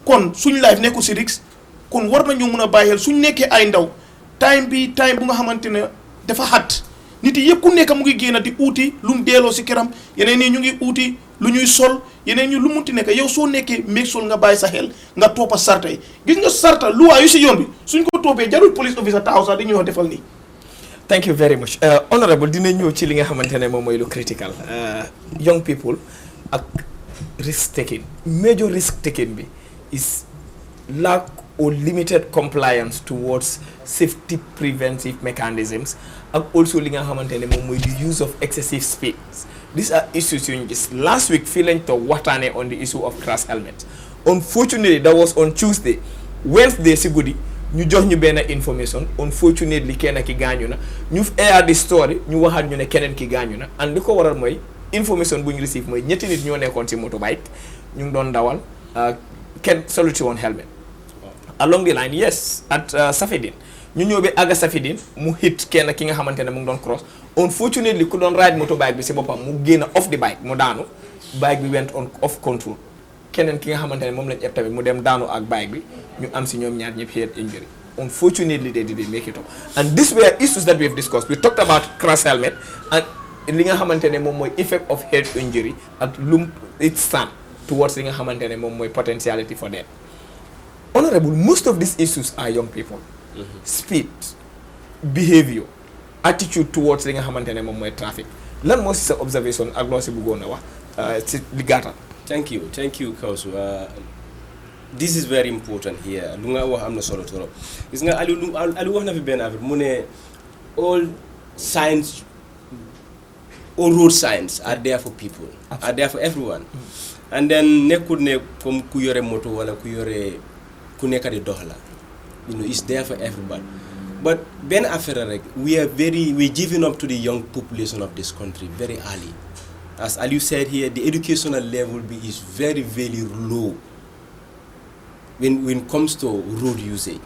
kon suñ life nekkul si risque kon war nañu mun a bàyyi xel suñ nekkee ay ndaw time bu nga xamante ne dafa xat nit yi yëpp ku nekk mu ngi génn di uuti lu mu delloo si këram yeneen ñi ñu ngi uuti lu ñuy sol yeneen ñu lu munti nekk yow soo nekkee meeg sol nga bàyyi sa xel nga toppa sarta yi gis nga sarta luwaa yu si yoon bi suñ ko toppee jarul police officer taxaw sax dañuy wax defal nii. thank you very much honorable dina ñëw ci li nga xamante ne moom mooy lu critical young people ak risk taking major risk taking bi is lack or limited compliance towards safety preventive mechanisms and also li nga xamante ne moom mooy the use of excessive speed. These are issues you gis last week fii lañ toog waxtaanee on the issue of crash helmet. Unfortunately that was on Tuesday. Wednesday si guddi ñu jox ñu benn information unfortunately kenn ki gaañu na ñu air the story ñu waxaat ñu ne keneen ki gaañu na and li ko waral mooy information bu ñu receive mooy ñetti nit ñoo nekkoon ci motorbike ñu ngi doon dawal kenn soluti woon helmet. Along the line yes at Safedin ñu ñëw ba àgga Safedin mu hit kenn ki nga xamante ne mu ngi doon cross unfortunately ku doon ride motorbike bi si boppam mu génn off the bike mu daanu bike bi went on off control keneen ki nga xamante ne moom lañ eb tamit mu dem daanu ak bike bi ñu am si ñoom ñaar ñëpp head injury unfortunately they didn't make it up and these were issues that we have discussed. We talked about crash helmet and li nga xamante ne moom mooy effect of head injury ak lu it stand towards li nga xamante ne moom mooy potentiality for that. Honorable, most of these issues are young people. Speed, behavior, attitude towards li nga xamante ne moom mooy traffic lan moo si sa observation ak loo si bëggoon a wax si li gàttal. Thank you Kawsu. This is very important here lu nga wax am na solo trop gis nga Aliou wax na fi benn affaire mu ne all signs all road signs are there for people. Absolutely. Are there for everyone. And then nekkul ne comme ku yore moto wala ku yore ku nekk di dox la it's there for everybody. But Ben Afera, we're giving up to the young population of this country very early. As Aliou said here, the educational level is very, very low when it comes to road usage.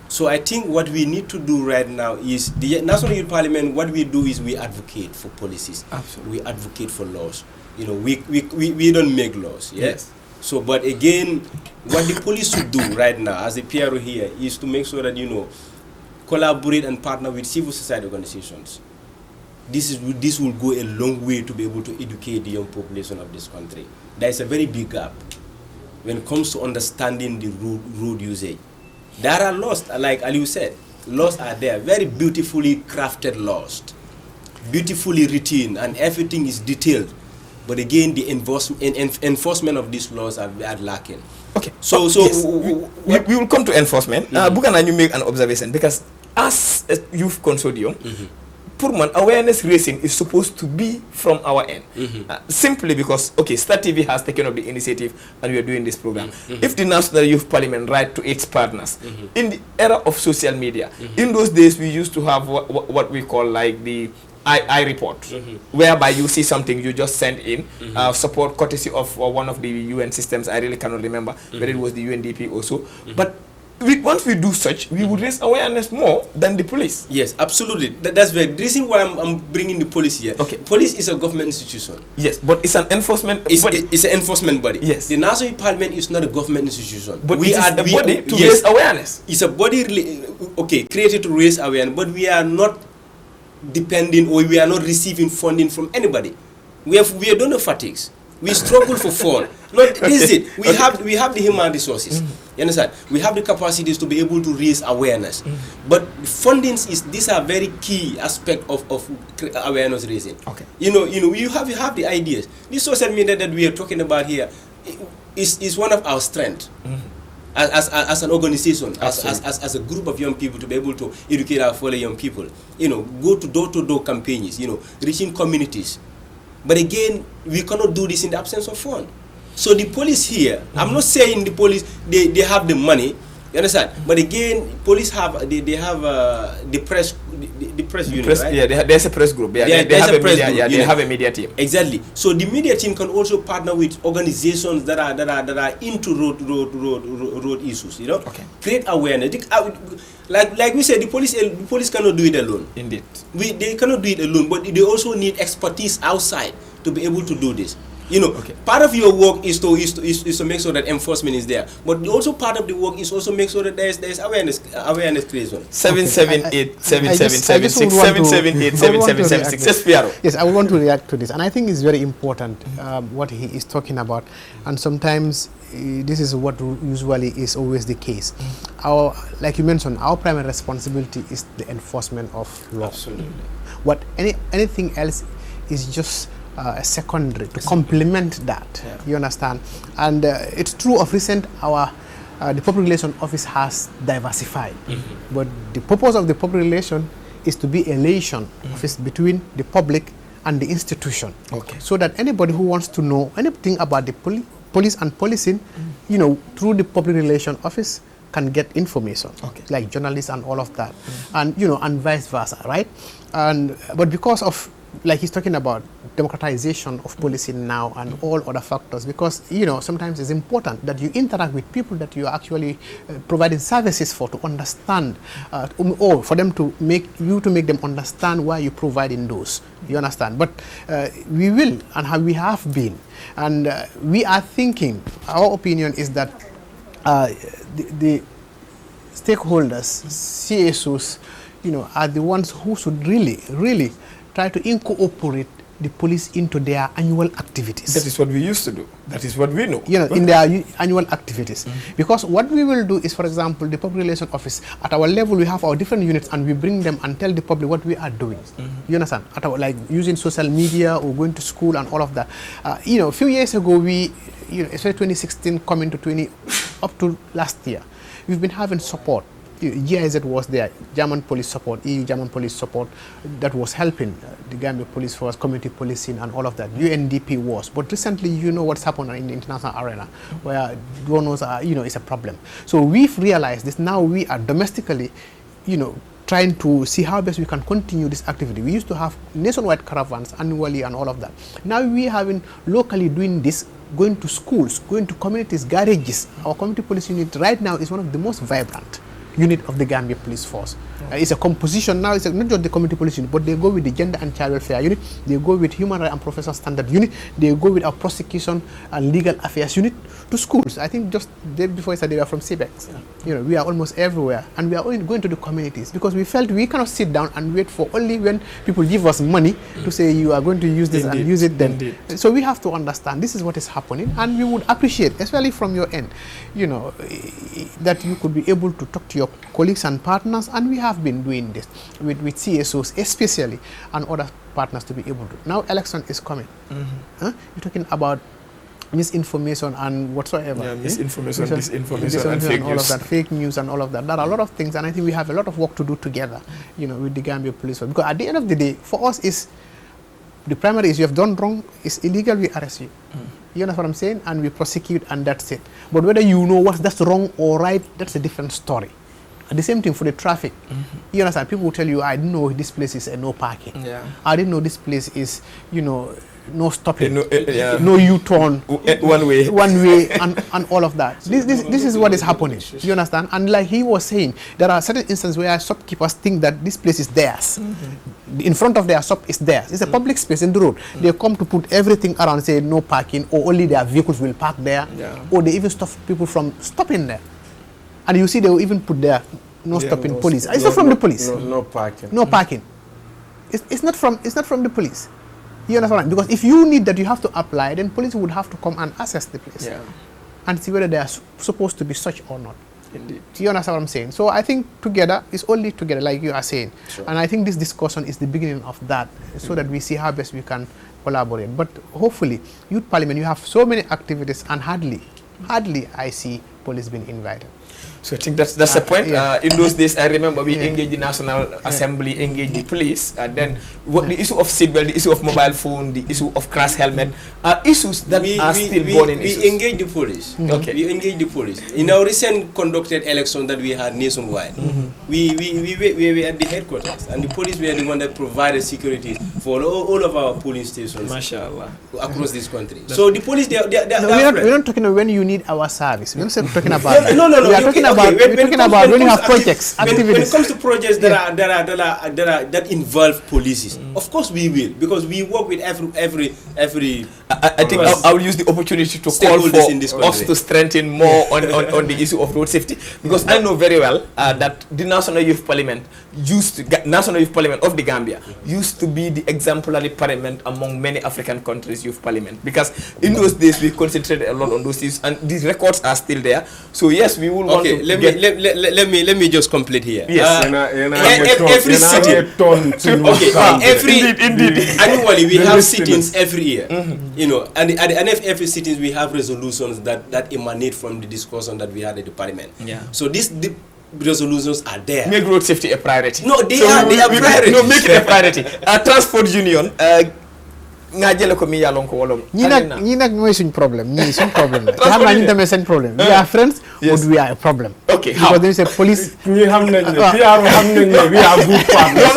So I think what we need to do right now is the National Youth Parliament. What we do is we advocate for policies. Absolutely. We advocate for laws. We don't make laws. Yes. So, but again, what the police should do right now, as a PRO here, is to make sure that collaborate and partner with civil society organizations. This will go a long way to be able to educate the young population of this country. There is a very big gap when it comes to understanding the road usage. There are laws, like Aliou said, laws are there, very beautifully crafted laws, beautifully written, and everything is detailed. But again, the enforcement of these laws are lacking. Okay. So yes. We will come to enforcement. Bugana, you make an observation because as a youth consortium, Purman, awareness raising is supposed to be from our end. Simply because, okay, Star TV has taken up the initiative and we are doing this program. If the National Youth Parliament write to its partners, in the era of social media, in those days we used to have what we call like the I report, whereby you see something, you just send in support courtesy of one of the UN systems. I really cannot remember whether it was the UNDP also. But once we do such, we would raise awareness more than the police. Yes, absolutely. That's the reason why I'm bringing the police here. Okay. Police is a government institution. Yes, but it's an enforcement body. It's an enforcement body. Yes. The National Parliament is not a government institution. But we are the body to raise awareness. It's a body, created to raise awareness, but we are not depending or we are not receiving funding from anybody. We are donor fatigues. We struggle for fund. Look, this is it. We have the human resources. You understand? We have the capacities to be able to raise awareness. But fundings these are very key aspect of awareness raising. Okay. You have the ideas. This social media that we are talking about here is one of our strengths. As an organization, as a group of young people, to be able to educate our fellow young people, go to door-to-door campaigns, reaching communities. But again, we cannot do this in the absence of fund. So the police here, I'm not saying the police they have the money, you understand? But again, police have the press unit, right? Yeah, there's a press group. Yeah, they have a media team. Exactly. So the media team can also partner with organizations that are into road issues. Okay. Create awareness. Like we said, the police cannot do it alone. Indeed. They cannot do it alone, but they also need expertise outside to be able to do this. Part of your work is to make sure that enforcement is there, but also part of the work is also make sure that there's awareness creation. 778-7776. Yes, I want to react to this, and I think it's very important what he is talking about. And sometimes this is what usually is always the case. Like you mentioned, our primary responsibility is the enforcement of law. Absolutely. What anything else is just a secondary to complement that. Yeah. You understand? And it's true of recent the public relation office has diversified, but the purpose of the public relation is to be a liaison office between the public and the institution. Okay. So that anybody who wants to know anything about the police and policing, through the public relation office can get information, like journalists and all of that, and and vice versa, right? But because of, like he's talking about, democratization of policing now and all other factors, because sometimes it's important that you interact with people that you are actually providing services for, to understand or for them to make them understand why you're providing those. You understand? But we will, and how we have been, and we are thinking, our opinion is that the stakeholders, CSOs, are the ones who should really try to incorporate the police into their annual activities. That is what we used to do. That is what we know. In their annual activities. Because what we will do is, for example, the public relations office, at our level, we have our different units and we bring them and tell the public what we are doing. You understand? Like using social media or going to school and all of that. A few years ago, especially 2016 coming to up to last year, we've been having support. GIZ was there, German police support, EU German police support, that was helping the Gambia police force, community policing and all of that. UNDP was. But recently, what's happened in the international arena, where donors are, it's a problem. So we've realized this. Now we are domestically, trying to see how best we can continue this activity. We used to have nationwide caravans annually and all of that. Now we are having locally doing this, going to schools, going to communities, garages. Our community police unit right now is one of the most vibrant unit of the Gambia Police Force. It's a composition now. It's not just the community police unit, but they go with the gender and child welfare unit. They go with human rights and professional standard unit. They go with our prosecution and legal affairs unit to schools. I think just the day before yesterday, we are from CBEX. We are almost everywhere, and we are only going to the communities because we felt we cannot sit down and wait for only when people give us money to say you are going to use this and use it then. So we have to understand this is what is happening, and we would appreciate, especially from your end, that you could be able to talk to your colleagues and partners, and we have been doing this with CSOs especially and other partners to be able to. Now election is coming. You're talking about misinformation and whatsoever. Yeah, misinformation, disinformation, and fake all news. of that, fake news and all of that. There are a lot of things, and I think we have a lot of work to do together, with the Gambia Police Force. Because at the end of the day, for us, the primary is you have done wrong, it's illegal, we arrest you. You know what I'm saying? And we prosecute, and that's it. But whether you know that's wrong or right, that's a different story. The same thing for the traffic. You understand? People will tell you, I didn't know this place is no parking. Yeah. I didn't know this place is, no stopping, Yeah. no U-turn, One way. and all of that. This is what is happening. You understand? And like he was saying, there are certain instances where shopkeepers think that this place is theirs. In front of their shop is theirs. It's a public space in the road. They come to put everything around, say no parking, or only their vehicles will park there, or they even stop people from stopping there. And you see, they will even put there no stopping police. It's not from the police. No parking. No parking. It's not from the police. You understand? Because if you need that, you have to apply. Then police would have to come and assess the place and see whether they are supposed to be such or not. Indeed. You understand what I'm saying? So I think together is only together, like you are saying. Sure. And I think this discussion is the beginning of that, so that we see how best we can collaborate. But hopefully, Youth Parliament, you have so many activities, and hardly I see police being invited. So I think that's the point. Yeah. In those days, I remember we engaged the National Assembly, engaged the police, and then the issue of seatbelt, the issue of mobile phone, the issue of crash helmet are issues that are still burning issues. We engage the police. Okay. We engage the police. In our recent conducted election that we had nationwide, we were at the headquarters, and the police were the one that provided security for all of our polling stations Mashallah. across this country. So the police, they're We're not talking about when you need our service. We're not talking about that. No. We are talking about when you have projects, activities. When it comes to projects that involve policies, of course we will, because we work with every. I think I will use the opportunity to call for us to strengthen more on the issue of road safety, because I know very well that the National Youth Parliament of the Gambia used to be the exemplary parliament among many African countries' youth parliament, because in those days we concentrated a lot on those issues, and these records are still there. So yes, we will want to let me just complete here. Yes. Every city. Indeed. Annually we have sittings every year. And every sittings we have resolutions that emanate from the discussion that we had at the parliament. Yeah. So the resolutions are there. Make road safety a priority. No, they are priority. No, make it a priority. Transport Union. Nga jël ko mi yàllon ko wolom ñi nag mooy suñ problème la xam naa ñu tamit seen problème we are friends but we are a problem. Okay, how? Because they say police ñi xam nañ ne PR xam nañ ne we are good partners.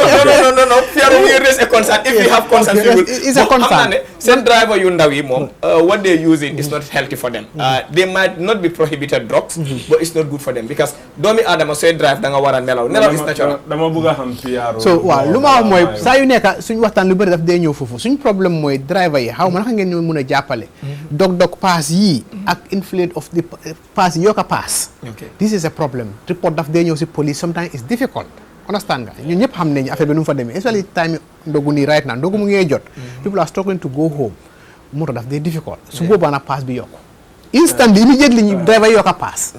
No PR we raise a concern. If we have concern it's a concern. Seen driver yu ndaw yi moom what they're using is not healthy for them. They might not be prohibited drugs, but it's not good for them, because doomi aadama sooy drive da nga war a nelaw is natural. dama bëgg a xam PR. so waaw lu ma wax mooy saa yu nekk suñ waxtaan lu bëri daf dee ñëw foofu suñ problème mooy driver yi xaw ma naka ngeen ñoo mën a jàppale dog pass yii ak inflate of the pass yi yokk a pass. This is a problem. Report daf dee ñëw si police sometimes it's difficult. Understand nga ñun ñëpp xam nañu affaire bi nu mu fa demee especially time ndogu nii right now ndogu mu ngee jot people are struggling to go home moto daf dee difficult su boobaa nag pass bi yokku instantly immediately ñu driver yokk a pass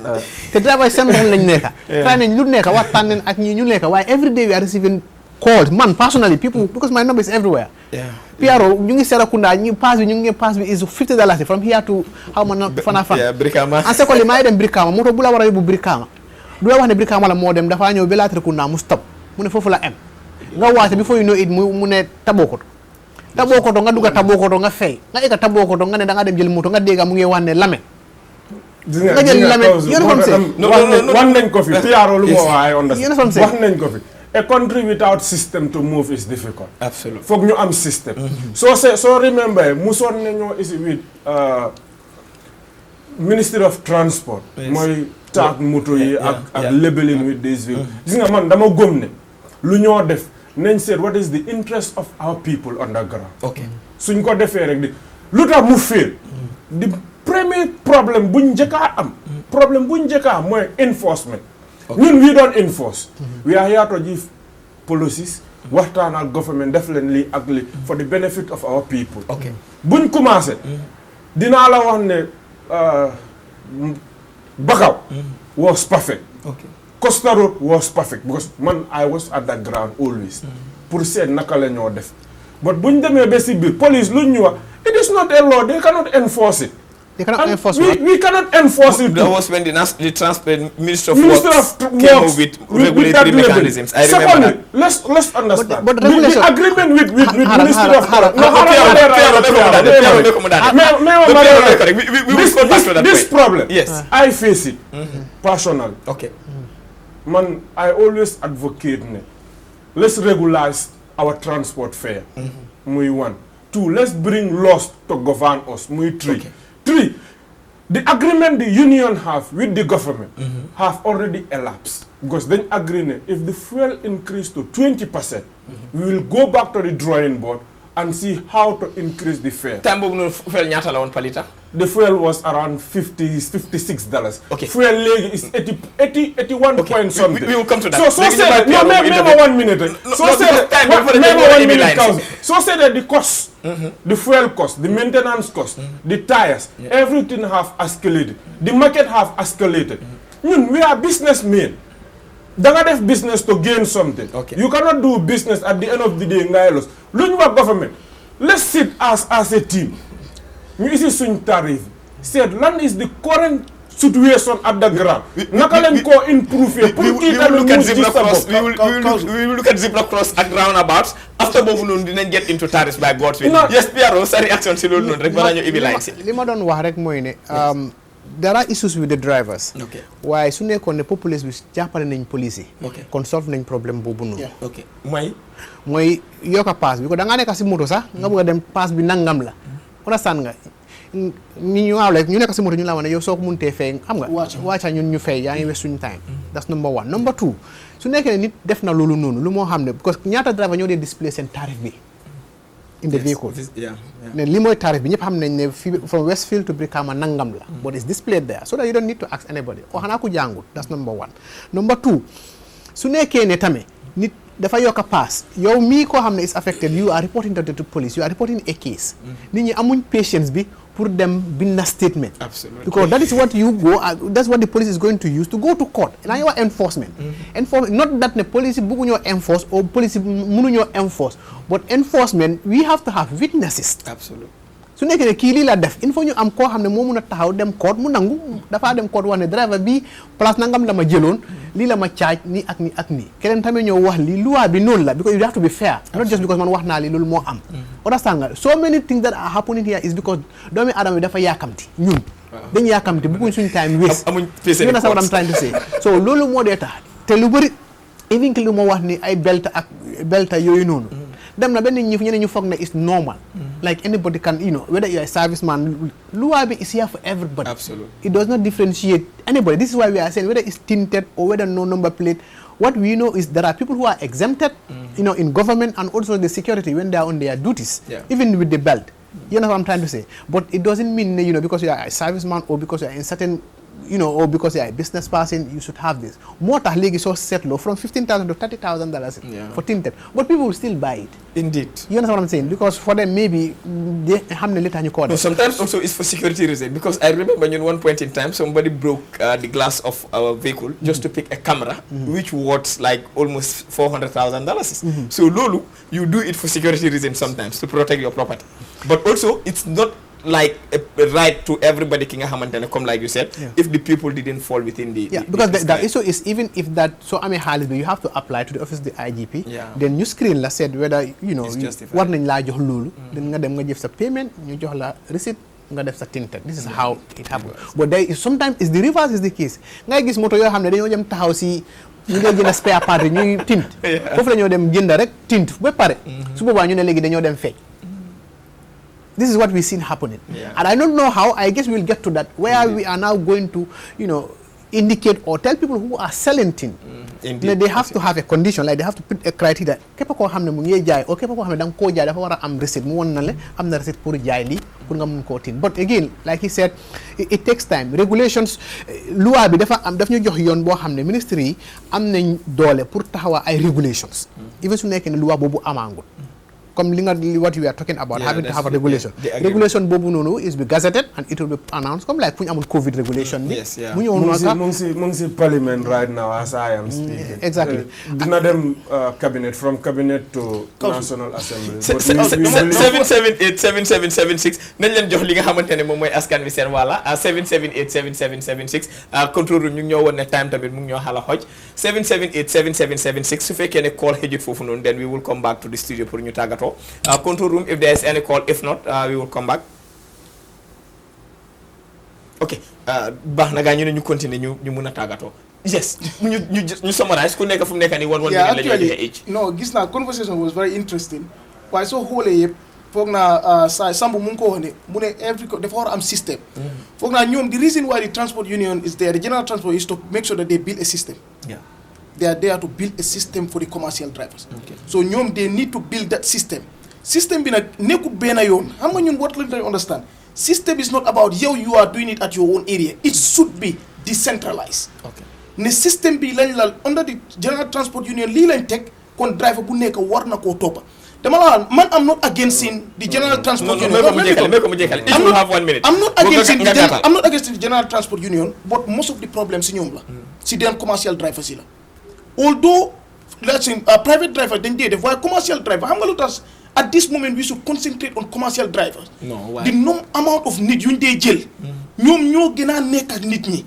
te driver seen rôle lañ nekka try nañ lu nekka waxtaan nañ ak ñi ñu nekka waaye every day we are receiving calls man personally people because my number is everywhere. PRO ñu ngi Serekunda ñu pass bi is $50 from here to how ma fana fan Brikama en second maa ngi dem Brikama moto bu la war a yóbbu Brikama du la wax ne Brikama la moo dem dafa ñëw ba Latrikunda mu stop mu ne foofu la em nga waate before you know it mu ne Tabokoto nga dugga Tabokoto nga fay nga egga Tabokoto nga ne da nga dem jël moto nga dégga mu ngi wax ne Lamin nga jël Lamin yéen a xam wax nañ ko fi PRO lu moo waaye understand wax nañ ko fi a country without system to move is difficult. Absolutely. Foog ñu am system. So remember musoon nañoo isi with Ministry of Transport mooy taag moto yi ak labeling with these vehicles. Gis nga man dama gëm ne lu ñoo def nañ seet what is the interest of our people on the ground. Suñ ko defee rek di lu tax mu fail. The premier problème buñ njëkkaa am mooy enforcement. ñun we don't enforce. We are here to give policies waxtaan ak government def leen lii ak lii for the benefit of our people. buñ commencé dinaa la wax ne Bakaw was perfect. Costa Road was perfect because man I was at the ground always pour seet naka la ñoo def but buñ demee ba si biir police luñ ñu wax it is not a law they cannot enforce it They cannot enforce we cannot enforce it. That was when the Minister of Minister Works of came Works up with that regulatory level. mechanisms. I remember Secondly, that. let's understand. But the regulation- agreement with Minister of We will come back to that This point. problem, Yes. I face it personally. Okay. Man, I always advocate let's regularize our transport fare. Muy one. Two, let's bring laws to govern us. Muy three. Okay. Three, the agreement the union have with the government have already elapsed. Because then agreement, if the fuel increase to 20%, we will go back to the drawing board and see how to increase the fare. Time boobu noonu fuel ñaata la woon per litre? The fuel was around $56. Okay. Fuel leg is 81 Okay. point something. We will come to that. So say Léegi that, ñu no, bàyyi maybe Pierre 1 minute. So no, say because time that, before maybe the 1 EB minute lines. So say that the cost, the fuel cost, the maintenance cost, the tires, everything have escalated. The market have escalated. We are businessmen. Danga def business to gain something. Okay. You cannot do business at the end of the day ngay loss. Lu ñu wax government, let's sit as a team. Ñu isi suñ tarif. Said lan is the current situation at the ground. Naka leen ko improve We will look at Ziploc Cross. We will look at Ziploc Cross ak roundabouts. After boobu noonu dinañ get into tariffs by God's will. No. Yes, Piero, sa réaction si loolu noonu rek balaa ñu ibi line si. li ma doon wax rek mooy ne there are issues with the drivers. Okay. waaye su nekkoon ne populace bi jàppale nañ police yi. Okay. kon solve nañ problème boobu noonu. Okay. mooy yokk a paas bi ko da ngaa nekk si moto sax nga bëgg a dem paas bi nangam la. understand nga ñu nekk si moto ñu la wax ne yow soo ko mënutee fay xam nga. wàcca ñun ñu fay yaa ngi waste suñu time. that's number one. number two su nekkee ne nit def na loolu noonu lu moo xam ne parce que ñaata driver ñoo dee display seen tarif bi. in the vehicle. ne li mooy tarif bi ñëpp xam nañ ne fii from Westfield to Brikama nangam la. but it's displayed there so that you don't need to ask anybody o xanaa ku jàngul that's number one. number two su nekkee ne tamit nit dafa yokk a paas yow mii koo xam ne is affected you are reporting to the police you are reporting a case. nit ñi amuñ patience bi pour dem bind statement. Absolutely. Because that is what you go, that's what the police is going to use to go to court. Now you are enforcement. Not that the police buguñoo enforce or police mënuñoo enforce, but enforcement, we have to have witnesses. Absolutely. su nekkee ne kii lii la def il faut ñu am koo xam ne moo mun a taxaw dem court mu nangu dafaa dem court wax ne driver bi place nangam la ma jëloon lii la ma caaj nii ak nii ak nii keneen tamit ñëw wax lii loi bi noonu la because you have to be fair not just because man wax naa lii loolu moo am understand nga so many things that are happening here is because doomi aadama bi dafa yaakamti ñun dañu yaakamti bëgguñ suñu time waste amuñ you know what I'm trying to say so loolu moo dee tax te lu bëri even que lu ma wax ni ay belta yooyu noonu dem na benn ñeneen ñu foog ne is normal like anybody can whether you are a serviceman loi bi is here for everybody. Absolutely. It does not differentiate anybody. This is why we are saying whether it's tinted or whether no number plate, what we know is there are people who are exempted in government and also the security when they are on their duties, even with the belt. You know what I'm trying to say? But it doesn't mean because you are a serviceman or because you are in certain or because you are a business person, you should have this. More league is so set low from $15,000 to $30,000 for tinted. But people will still buy it. Indeed. You understand what I'm saying? Because for them, maybe they have the later you call it. Sometimes also it's for security reasons. Because I remember at one point in time, somebody broke the glass of our vehicle just to pick a camera, which was like almost $400,000. So, Lulu, you do it for security reasons sometimes to protect your property. But also, it's not like a right to everybody king hamantene come like you said if the people didn't fall within the because the issue is even if that so I mean you have to apply to the office of the IGP then you screen la said whether war nañ la jox lolu then nga dem nga jëf sa payment ñu jox la receipt nga def sa tinted this is how it happens but there is sometimes is the reverse is the case ngay gis moto yoo xam ne dañoo jëm taxaw si ñu ngi jënd spare part ñuy tint foofu la ñoo dem jënd rek tint ba pare su boobaa ñu ne léegi dañoo dem fay. This is what we've seen happening. And I don't know how, I guess we'll get to that, where we are now going to, indicate or tell people who are selling tin. They have to have a condition, like they have to put a criteria. Kepa ko xamne mu ngi jaay o kepa ko xamne dang ko jaay dafa wara am receipt mu won na le am na receipt pour jaay li pour nga mun ko tin. But again, like he said, it takes time. Regulations loi bi dafa am daf ñu jox yoon bo xamne ministry yi am nañ doole pour taxawa ay regulations. Even su nekk ne loi bobu amangul. comme what we are talking about, having to have a regulation. Regulation bobu nonu is be gazetted and it will be announced. Come like when COVID regulation. Yes, yeah. Mungsi parliament right now as I am speaking. Exactly. Dina them cabinet, from cabinet to National Assembly. 7787776 nañ leen jox li nga xamante ne moom mooy askan wi seen wàlla 7787776 control room ñu ngi ñoo woon ne time tamit mu ngi ñoo xala xoj 7787776 su fekkee ne call xëjut foofu noonu then we will come back to the studio pour ñu tàggatoo control room if there is any call, if not we will come back. Ok baax na gaa ñu ne ñu continuer ñu mun a tàggatoo. Yes, ñu summarize ku nekk fu mu nekk nii one minute la ñu joxe each. No, gis naa conversation was very interesting waaye soo xoolee yëpp foog naa Sambu mu ngi ko wax ne mu ne dafa war a am système. foog naa ñoom the reason why the transport union is there, the general transport is to make sure that they build a system. Yeah. They are there to build a system for the commercial drivers. Okay. So ñoom they need to build that system. System bi nag nekkul benn yoon xam nga ñun what lañ doon understand. System is not about you are doing it at your own area. It should be decentralized. Okay. Ne system bi lañ la under the general transport union lii lañ teg kon driver bu nekk war na koo toppa dama la man I'm not against the general transport union. I'm not against the general transport union, but most of the problems in ñoom la si den commercial drivers yi la although let's say private driver dañ dee def waaye commercial driver xam nga lu tax at this moment we should concentrate on commercial drivers. The amount of nit yuñ dee jël ñoom ñoo gën a nekk ak nit ñi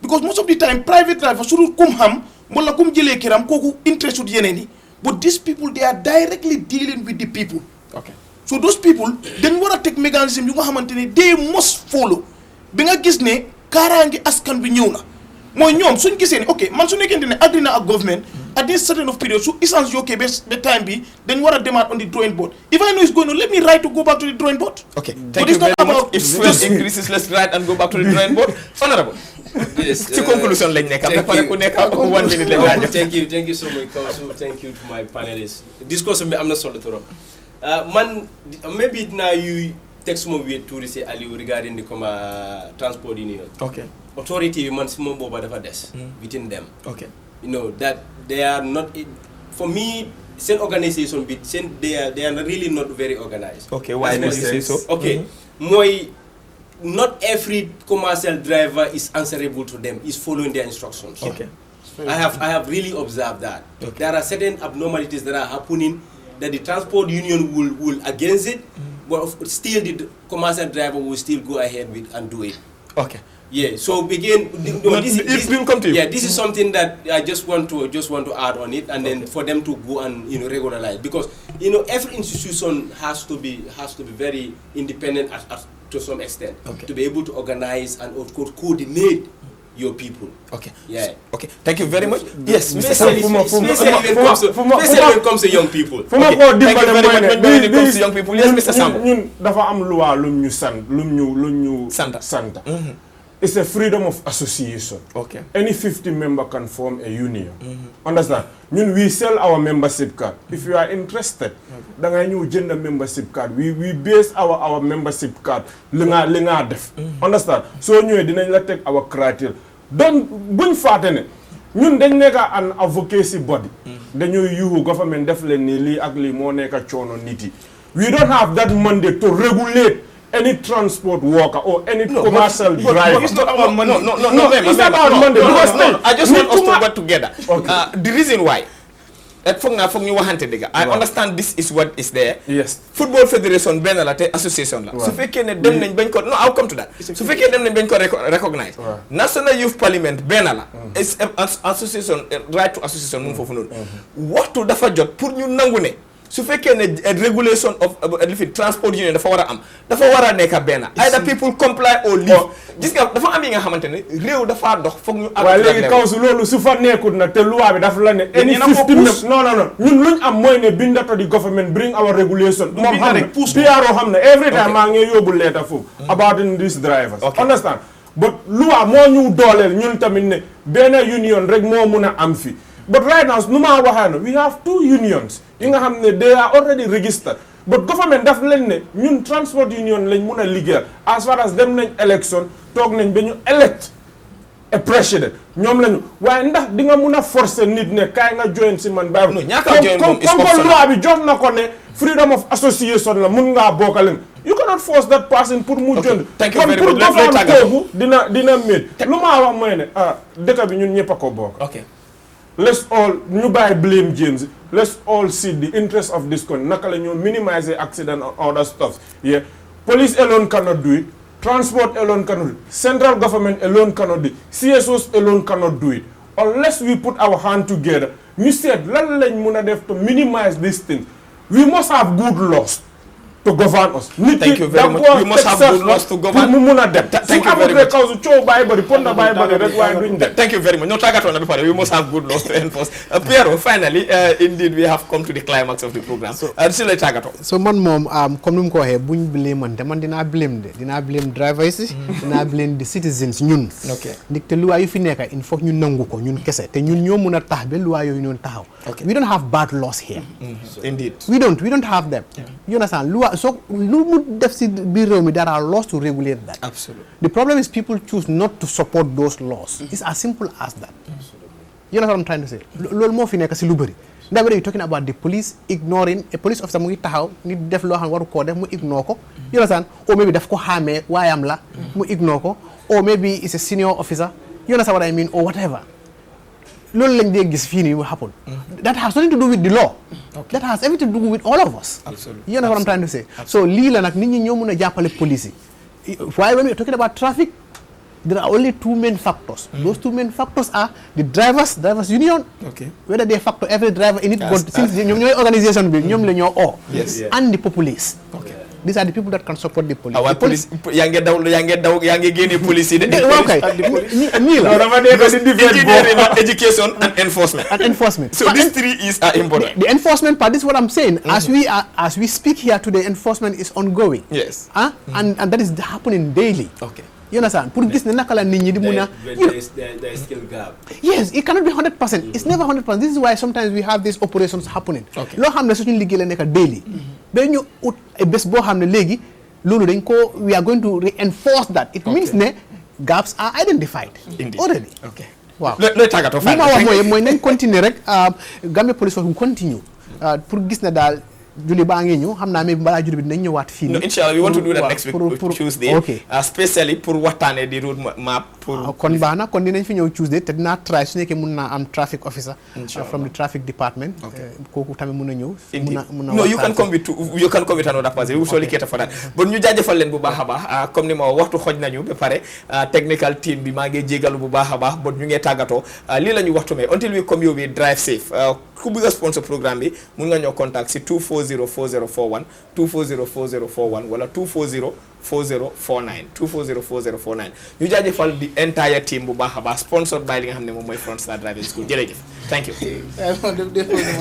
because most of the time private drivers su dul kum xam wala kum jëlee kiram kooku interest ut yeneen yi but these people they are directly dealing with the people. Okay. So those people dañ war a teg mécanisme yu nga xamante ne they must follow bi nga gis ne kaaraange askan bi ñëw na mooy ñoom suñ gisee ne ok man su nekkente ne agree na ak government at this certain of period su essence yokkee ba time bi dañ war a demaat on the drawing board. If I know it's going on, let me write to go back to the drawing board. Okay. Thank you very much. If fuel increases, let's write and go back to the drawing board. Honorable. Yes. Conclusion lañ nekk ku nekk 1 minute lañ la. Thank you so much Kausu. Thank you to my panelists. Discussion bi am na solo trop. Man maybe now you take some of it to say Aliou regarding the transport union. Okay. Authority man si moom booba dafa des within them. Okay. You know that they are not for me same organization bit they are really not very organized. Okay, why do you say so? Okay. Not every commercial driver is answerable to them, is following their instructions. Okay. I have really observed that. Okay. There are certain abnormalities that are happening that the transport union will against it, but still the commercial driver will still go ahead with and do it. Okay. Yeah. So again, this will come to you. Yeah, this is something that I just want to add on it, and then for them to go and regularize, because every institution has to be very independent to some extent, to be able to organize and coordinate your people. Okay. Yeah. Okay. Thank you very much. Yes, Mr. Especially when it comes to young people. Thank you very much when it comes to young people. Yes, Mr. Sambo. Ñun dafa am loi lu ñu santa. It's a freedom of association. Okay. Any 50 member can form a union. Understand? We sell our membership card. If you are interested, then you gender membership card. We base our membership card. Linga def. Understand? So you didn't take our criteria. Don't buñ fatene. Ñun dañ nekk an advocacy body. Dañu yu government def leen ni li ak li mo nekk choono niti. We don't have that mandate to regulate any transport worker or any commercial driver. It's not our money. No, it's not our money. I just want us to work together. Okay. The reason why, I understand this is what is there. Yes. Football Federation benn la te association la. Su fekkee ne dem nañ bañ ko I'll come to that. Su fekkee dem nañ bañ ko recognize. National Youth Parliament benn la. It's association right to association mu foofu noonu. Waxtu dafa jot pour ñu nangu ne su fekkee ne regulation of transport union dafa war a am dafa war a nekk benn either people comply or leave. Gis nga dafa am yi nga xamante ne réew dafa dox foog ñu. waaye léegi kaw su loolu su fa nekkul nag te loi bi dafa la ne. any 15 non ñun luñ am mooy ne bindato di government bring our regulation. moom xam ne PRO xam ne every time maa ngi yóbbu letter foofu. about these drivers. understand but loi moo ñu dooleel ñun tamit ne benn union rek moo mun a am fi. But right now, we have 2 unions. They are already registered. But government daf leen ne ñun transport union lañ mun a liggéeyal as far as dem nañ election toog nañ ba ñu elect a president ñoom lañu waaye ndax di nga mun a forcer nit ne kaay nga join si man baax comme loi bi jox na ko ne freedom of association la mun ngaa bokkaleen you cannot force that person pour mu jënd thank you very pour much. govern kooku dina métti lu maa wax mooy ne dëkk bi ñun ñëpp a ko bokk ok let's all ñu bàyyi blame James let's all see the interest of this country naka la ñoo minimiser accident and other stuff yeah police alone cannot do it transport alone cannot do it central government alone cannot do it CSOs alone cannot do it unless we put our hand together ñu seet lan lañ mun a def to minimize this thing we must have good laws to govern us. Thank you very much. We must have good laws to govern. Thank you very much. Thank you very much. No target on the party. We must have good laws to enforce. Piero, finally, indeed, we have come to the climax of the program. So man mom comme num ko waxe buñ blame man dina blame drivers dina blame the citizens ñun. Okay. Ndik te loi yu fi nekk il faut ñu nangu ko ñun kese te ñun ñoo mëna tax be loi yoyu ñon taxaw. We don't have bad laws here. Indeed. We don't have them. You understand? So there are laws to regulate that. Absolutely. The problem is people choose not to support those laws. It's as simple as that. You know what I'm trying to say? Lol mo fi nek ci lu bari. That way you're talking about the police ignoring a police officer mu ngi taxaw ni def lo xam waru ko def mu ignore ko. You understand? Or maybe daf ko xamé wayam la mu ignore ko, or maybe it's a senior officer. You understand what I mean, or whatever. Lol lañ dé gis fi ni will happen. That has nothing to do with the law. That has everything to do with all of us. Absolutely. You know what I'm trying to say? So lii la nag nit ñi ñoo mën a jàppale police yi. Why when we're talking about traffic, there are only two main factors. Those two main factors are the drivers union. Okay. Whether they factor every driver in it, but since ñoom ñooy organisation bi ñoom la ñoo oo. Yes. And the populace. Okay. These are the people that can support the police. Our police yaa ngi génne police yi de. Okay. Nii la. Engineering, education and enforcement. And enforcement. So these three is important. The enforcement part, this is what I'm saying. As we speak here today, enforcement is ongoing. Yes. And that is happening daily. Okay. You understand? Pour gis ne naka la nit ñi di mëna there is still gap. Yes, it cannot be 100%. It's never 100%. This is why sometimes we have these operations happening. Okay. Loo xam ne suñu liggéey la nekk daily. Ba ñu ut bés boo xam ne léegi loolu dañ ko we are going to reinforce that. It means ne gaps are identified. Indeed. Already. Okay. Waaw. Looy tàggatoo li ma wax mooy nañ continuer rek Gambia Police Force will continue pour gis ne daal julli baa ngi ñëw xam naa mais balaa julli bi dinañ ñëwaat fii. No, inshallah we want to do that next week Tuesday. Okay. Especially pour waxtaanee di road map pour. kon baax na kon dinañ fi ñëw Tuesday te dinaa try su nekkee mun naa am traffic officer. from the traffic department. kooku tamit mun na ñëw. mun na no you can come with another person. We will surely cater for that. Bon ñu jaajëfal leen bu baax a baax comme ni ma waxtu xoj nañu ba pare technical team bi maa ngi jégalu bu baax a baax bon ñu ngi tàggatoo lii la ñu waxtu mee until we come your way drive safe. ku bëgg a sponsor programme bi mun nga ñoo contact si 2404041 2404041 wala 2404049 2404049 ñu jaajëfal di entire team bu baax a baax sponsored by li nga xam ne moom mooy Front Star Driving School jërëjëf thank you